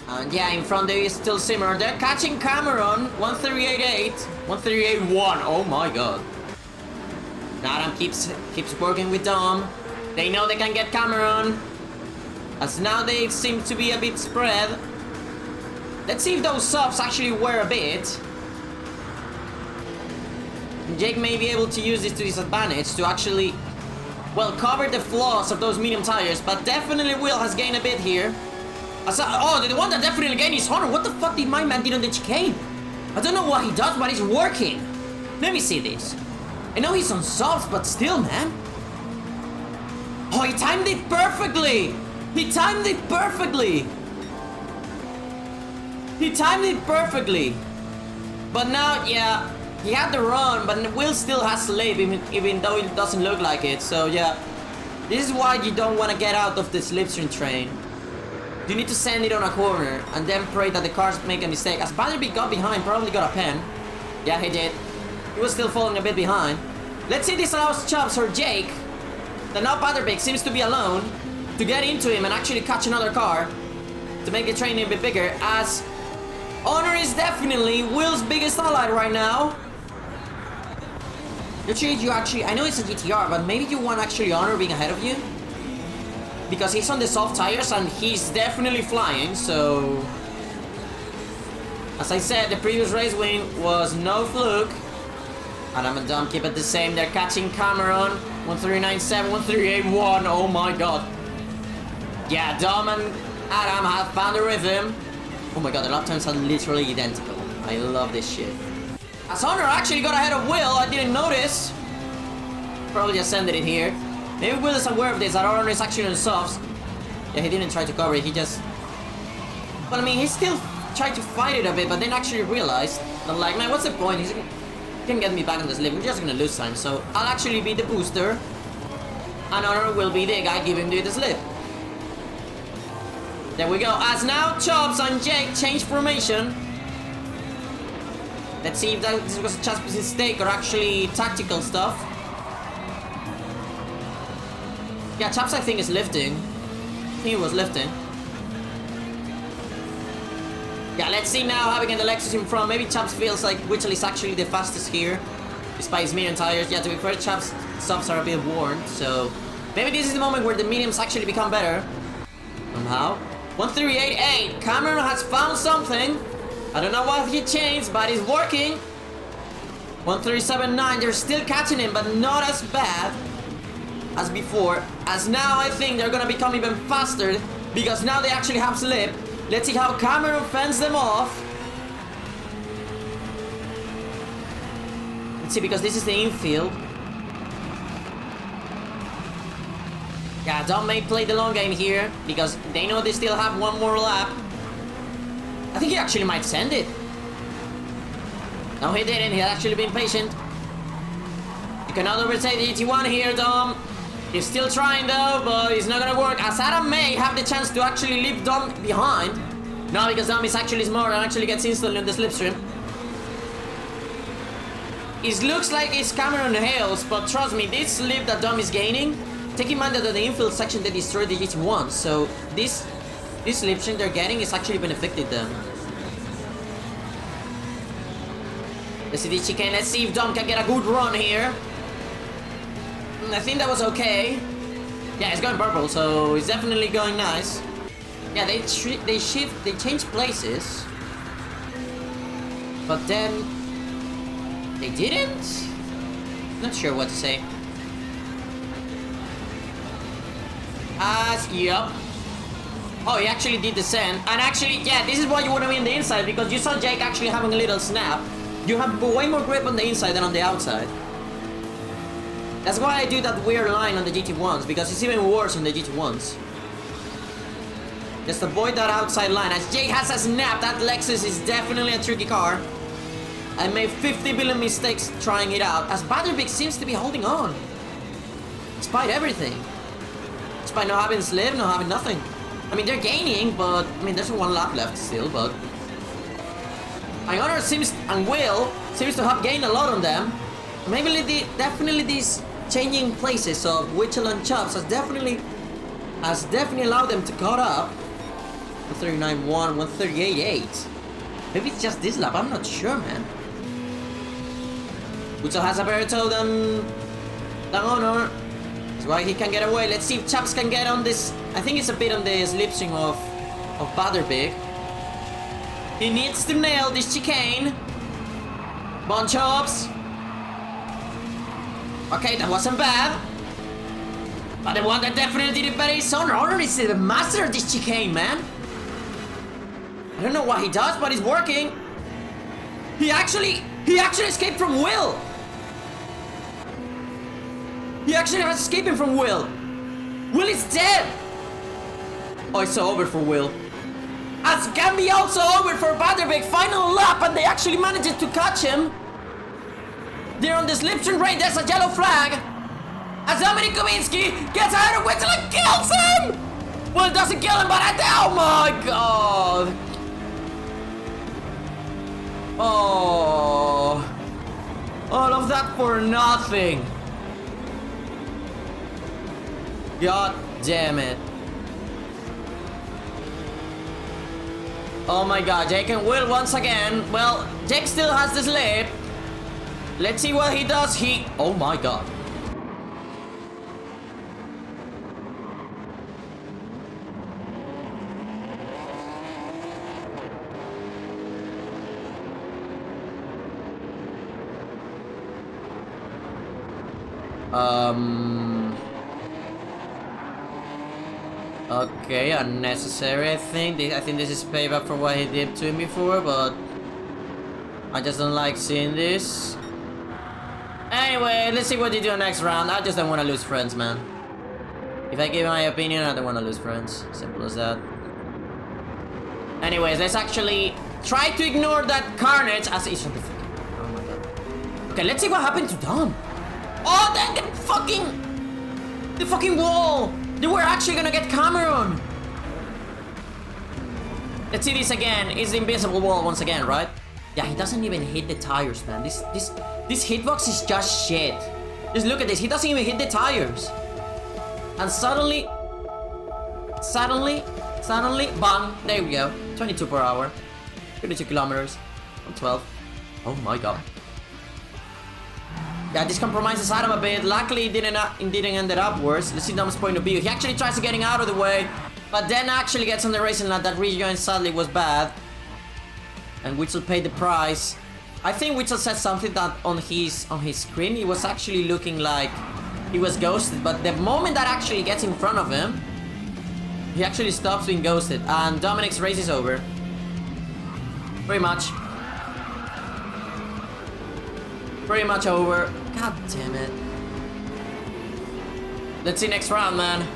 And yeah, in front there is still Simmer. They're catching Cameron. 138.8, 138.1. Oh my god. Adam keeps working with Dom. They know they can get Cameron. As now they seem to be a bit spread. Let's see if those softs actually wear a bit. Jake may be able to use this to his advantage to actually, well, cover the flaws of those medium tires. But definitely Will has gained a bit here. Oh, the one that definitely gained is Honor. What the fuck did my man do on the chicane? I don't know what he does, but it's working. Let me see this. I know he's on softs, but still, man. Oh, he timed it perfectly. He timed it perfectly. He timed it perfectly. But now, yeah, he had the run, but Will still has slip, even though it doesn't look like it. So, yeah, this is why you don't want to get out of the slipstream train. You need to send it on a corner and then pray that the cars make a mistake. As Vanderbeek got behind, probably got a pen. Yeah, he did. He was still falling a bit behind. Let's see if this allows Chubbs or Jake, that now Vanderbeek seems to be alone, to get into him and actually catch another car to make the train a bit bigger, as Honor is definitely Will's biggest ally right now. You actually, I know it's a GTR, but maybe you want actually Honor being ahead of you? Because he's on the soft tires and he's definitely flying, so... As I said, the previous race win was no fluke. Adam and Dom keep it the same. They're catching Cameron. 1397, 1381. Oh my god. Yeah, Dom and Adam have found a rhythm. Oh my god, the lap times are literally identical. I love this shit. As Honor actually got ahead of Will, I didn't notice. Probably just ended it here. Maybe Will is aware of this, that Honor is actually on softs. Yeah, he didn't try to cover it, he just... Well, I mean, he still tried to fight it a bit, but then actually realized that, like, man, what's the point? He can get me back on the slip. We're just gonna lose time, so I'll actually be the booster, and Honor will be the guy giving me the slip. There we go. As now Chubbs and Jake change formation. Let's see if this was a Chubbs mistake or actually tactical stuff. Yeah, Chubbs I think is lifting. I think he was lifting. Yeah, let's see now how we get the Lexus in front. Maybe Chubbs feels like Witchell is actually the fastest here, despite his medium tires. Yeah, to be fair, Chubbs' softs are a bit worn, so maybe this is the moment where the mediums actually become better. Somehow. 1388. Cameron has found something. I don't know what he changed, but it's working. 1379. They're still catching him, but not as bad as before. As now I think they're gonna become even faster because now they actually have slip. Let's see how Cameron fends them off. Let's see, because this is the infield. Yeah, Dom may play the long game here because they know they still have one more lap. I think he actually might send it. No, he didn't. He's actually been patient. You cannot overtake the GT1 here, Dom. He's still trying though, but it's not gonna work. As Adam may have the chance to actually leave Dom behind. No, because Dom is actually smart and actually gets instantly on the slipstream. It looks like it's Cameron Hales, but trust me, this slip that Dom is gaining, take in mind that the infield section they destroyed the GT1, so this slipstream they're getting is actually benefited them. Let's see the chicane. Let's see if Dom can get a good run here. I think that was okay. Yeah, it's going purple, so it's definitely going nice. Yeah, they change places, but then they didn't. Not sure what to say. Yep. Oh, he actually did descend, and actually, yeah, this is why you want to be on the inside, because you saw Jake actually having a little snap. You have way more grip on the inside than on the outside. That's why I do that weird line on the GT1s, because it's even worse on the GT1s. Just avoid that outside line. As Jake has a snap, that Lexus is definitely a tricky car. I made 50 billion mistakes trying it out, as Vanderbeek seems to be holding on. Despite everything. Despite not having slip, not having nothing. I mean, they're gaining, but, I mean, there's one lap left still, but... Honor seems, and Will, seems to have gained a lot on them. Maybe definitely these changing places of Witchell and Chubbs has definitely allowed them to caught up. 1391, 1388. Maybe it's just this lap, I'm not sure, man. Witchell has a better toe than Honor. That's why he can get away. Let's see if Chubbs can get on this. I think it's a bit on the slipstream of Vanderbeek. He needs to nail this chicane. Come on, Chubbs. Okay, that wasn't bad. But the one that definitely did it better is Honor. Honor is the master of this chicane, man. I don't know what he does, but it's working. He actually escaped from Will. He actually has escaping from Will. Will is dead. Oh, it's over for Will. As can be also over for Vanderbeek. Final lap, and they actually managed to catch him. They're on the slipstream rain. There's a yellow flag. As Dominic Kubinski gets out of Witzel and kills him. Well, it doesn't kill him, but oh my god. Oh, all of that for nothing. God damn it. Oh my god, Jake and Will once again. Well, Jake still has the slip. Let's see what he does. Oh my god. Okay, unnecessary, I think. I think this is payback for what he did to me before, but I just don't like seeing this. Anyway, let's see what they do next round. I just don't want to lose friends, man. If I give my opinion, I don't want to lose friends. Simple as that. Anyways, let's actually try to ignore that carnage as it's on the fucking... Oh my god. Okay, let's see what happened to Dom. Oh, then the fucking wall. They were actually gonna get Cameron. Let's see this again. It's the invisible wall once again, right? Yeah, he doesn't even hit the tires, man. This hitbox is just shit. Just look at this. He doesn't even hit the tires. And suddenly, bang. There we go. 22 per hour. 32 kilometers. On 12. Oh my god. Yeah, this compromises Adam a bit. Luckily, it didn't end up worse. Let's see Dom's point of view. He actually tries to getting out of the way, but then actually gets on the racing line. That rejoin sadly was bad. And Witzel paid the price. I think Witzel said something that on his screen, he was actually looking like he was ghosted. But the moment that actually gets in front of him, he actually stops being ghosted. And Dominic's race is over. Pretty much. Pretty much over. God damn it. Let's see next round, man.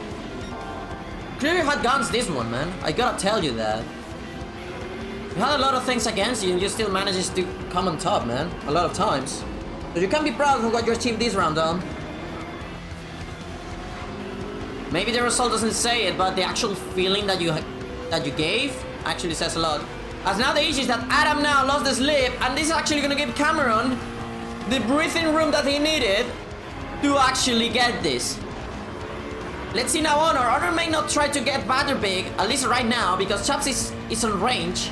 Clearly had guns this one, man. I gotta tell you that. You had a lot of things against you and you still manages to come on top, man. A lot of times. So you can be proud of what you achieved this round, Dom. Maybe the result doesn't say it, but the actual feeling that you gave actually says a lot. As now the issue is that Adam now lost the slip, and this is actually gonna give Cameron the breathing room that he needed to actually get this. Let's see now Honor. Honor may not try to get Vanderbeek, at least right now, because Chaps is on range.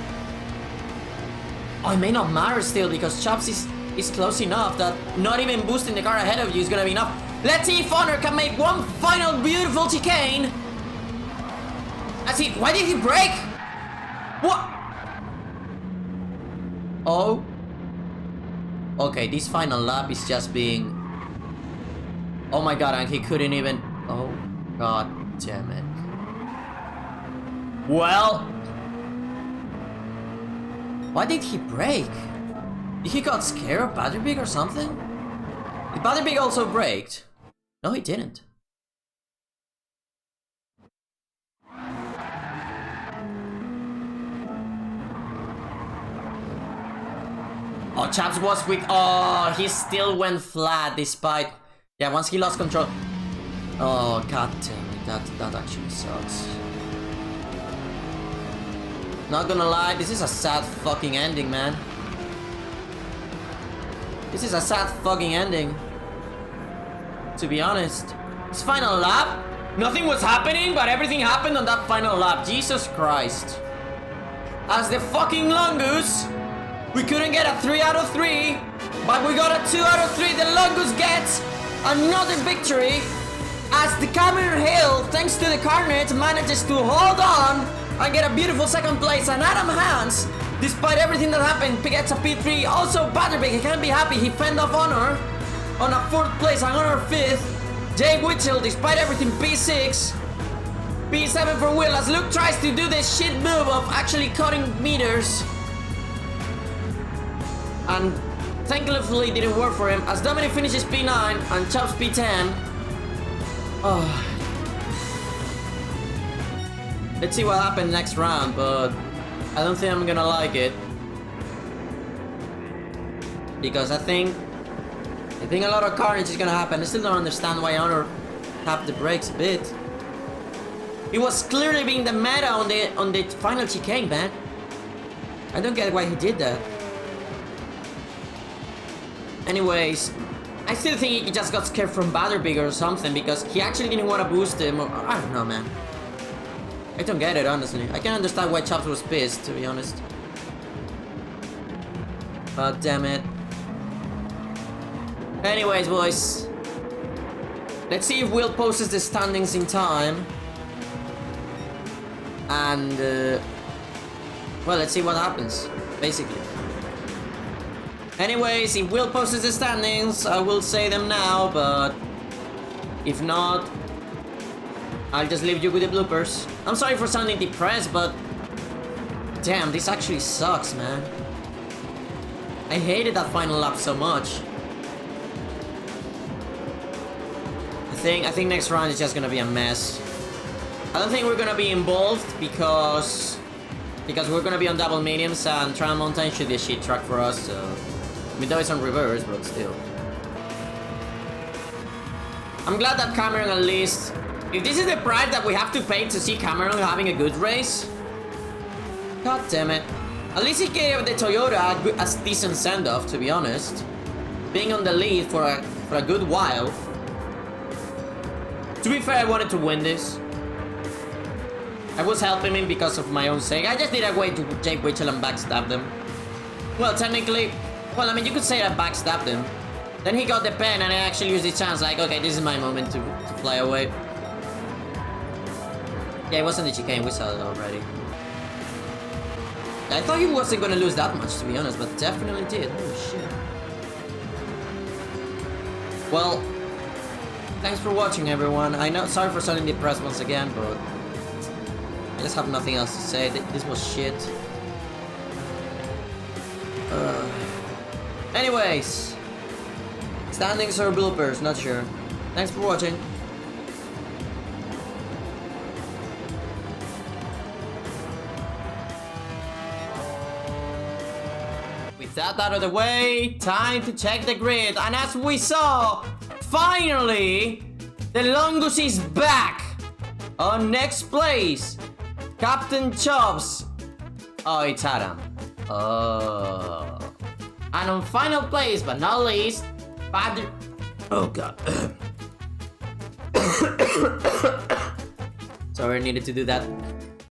Oh, it may not matter still, because Chaps is close enough that not even boosting the car ahead of you is gonna be enough. Let's see if Honor can make one final beautiful chicane. Why did he break? What? Oh. Okay, this final lap is just being... Oh my god, and he couldn't even... Oh, god damn it. Well... Why did he break? Did he got scared of Vanderbeek or something? Did Vanderbeek also braked? No, he didn't. Oh, Chaps was weak. Oh, he still went flat despite... Yeah, once he lost control. Oh, god damn it. That actually sucks. Not gonna lie, this is a sad fucking ending, man. This is a sad fucking ending. To be honest. This final lap, nothing was happening, but everything happened on that final lap. Jesus Christ. As the fucking Longus, we couldn't get a 3 out of 3, but we got a 2 out of 3. The Longus gets another victory as the Cameron Hill, thanks to the Carnage, manages to hold on and get a beautiful second place. And Adam Hans, despite everything that happened, gets a P3. Also, Vanderbeek, he can't be happy. He fended off Honor on a 4th place and Honor 5th. Jay Witzel, despite everything, P6. P7 for Will as Luke tries to do the shit move of actually cutting meters. And thankfully it didn't work for him as Dominic finishes P9 and chops P10. Oh. Let's see what happens next round, but I don't think I'm gonna like it. Because I think a lot of carnage is gonna happen. I still don't understand why Honor tapped the brakes a bit. He was clearly being the meta on the final chicane, man. I don't get why he did that. Anyways, I still think he just got scared from Butterbeak or something because he actually didn't want to boost him. Or, I don't know, man. I don't get it, honestly. I can understand why Chops was pissed, to be honest. God damn it. Anyways, boys. Let's see if Will posts the standings in time. And, well, let's see what happens, basically. Anyways, if Will posts the standings, I will say them now, but if not, I'll just leave you with the bloopers. I'm sorry for sounding depressed, but damn, this actually sucks, man. I hated that final lap so much. I think next round is just gonna be a mess. I don't think we're gonna be involved because we're gonna be on double mediums and Trial Mountain should be a shit track for us, so I mean though it's on reverse, but still. I'm glad that Cameron at least, if this is the price that we have to pay to see Cameron having a good race, god damn it. At least he gave the Toyota a decent send-off, to be honest. Being on the lead for a good while. To be fair, I wanted to win this. I was helping him because of my own sake. I just did a way to Jake Witchell and backstab them. Well, technically, well, I mean, you could say I backstabbed him. Then he got the pen and I actually used the chance, like, okay, this is my moment to fly away. Yeah, it wasn't the chicane, we saw it already. I thought he wasn't gonna lose that much, to be honest, but definitely did. Holy shit. Well, thanks for watching, everyone. I know, sorry for sounding depressed once again, but I just have nothing else to say. This was shit. Anyways, standings or bloopers, not sure. Thanks for watching. With that out of the way, time to check the grid. And as we saw, finally, the Longus is back. On next place, Captain Chops. Oh, it's Adam. Oh. And on final place, but not least, Father. Oh god. Sorry, I needed to do that.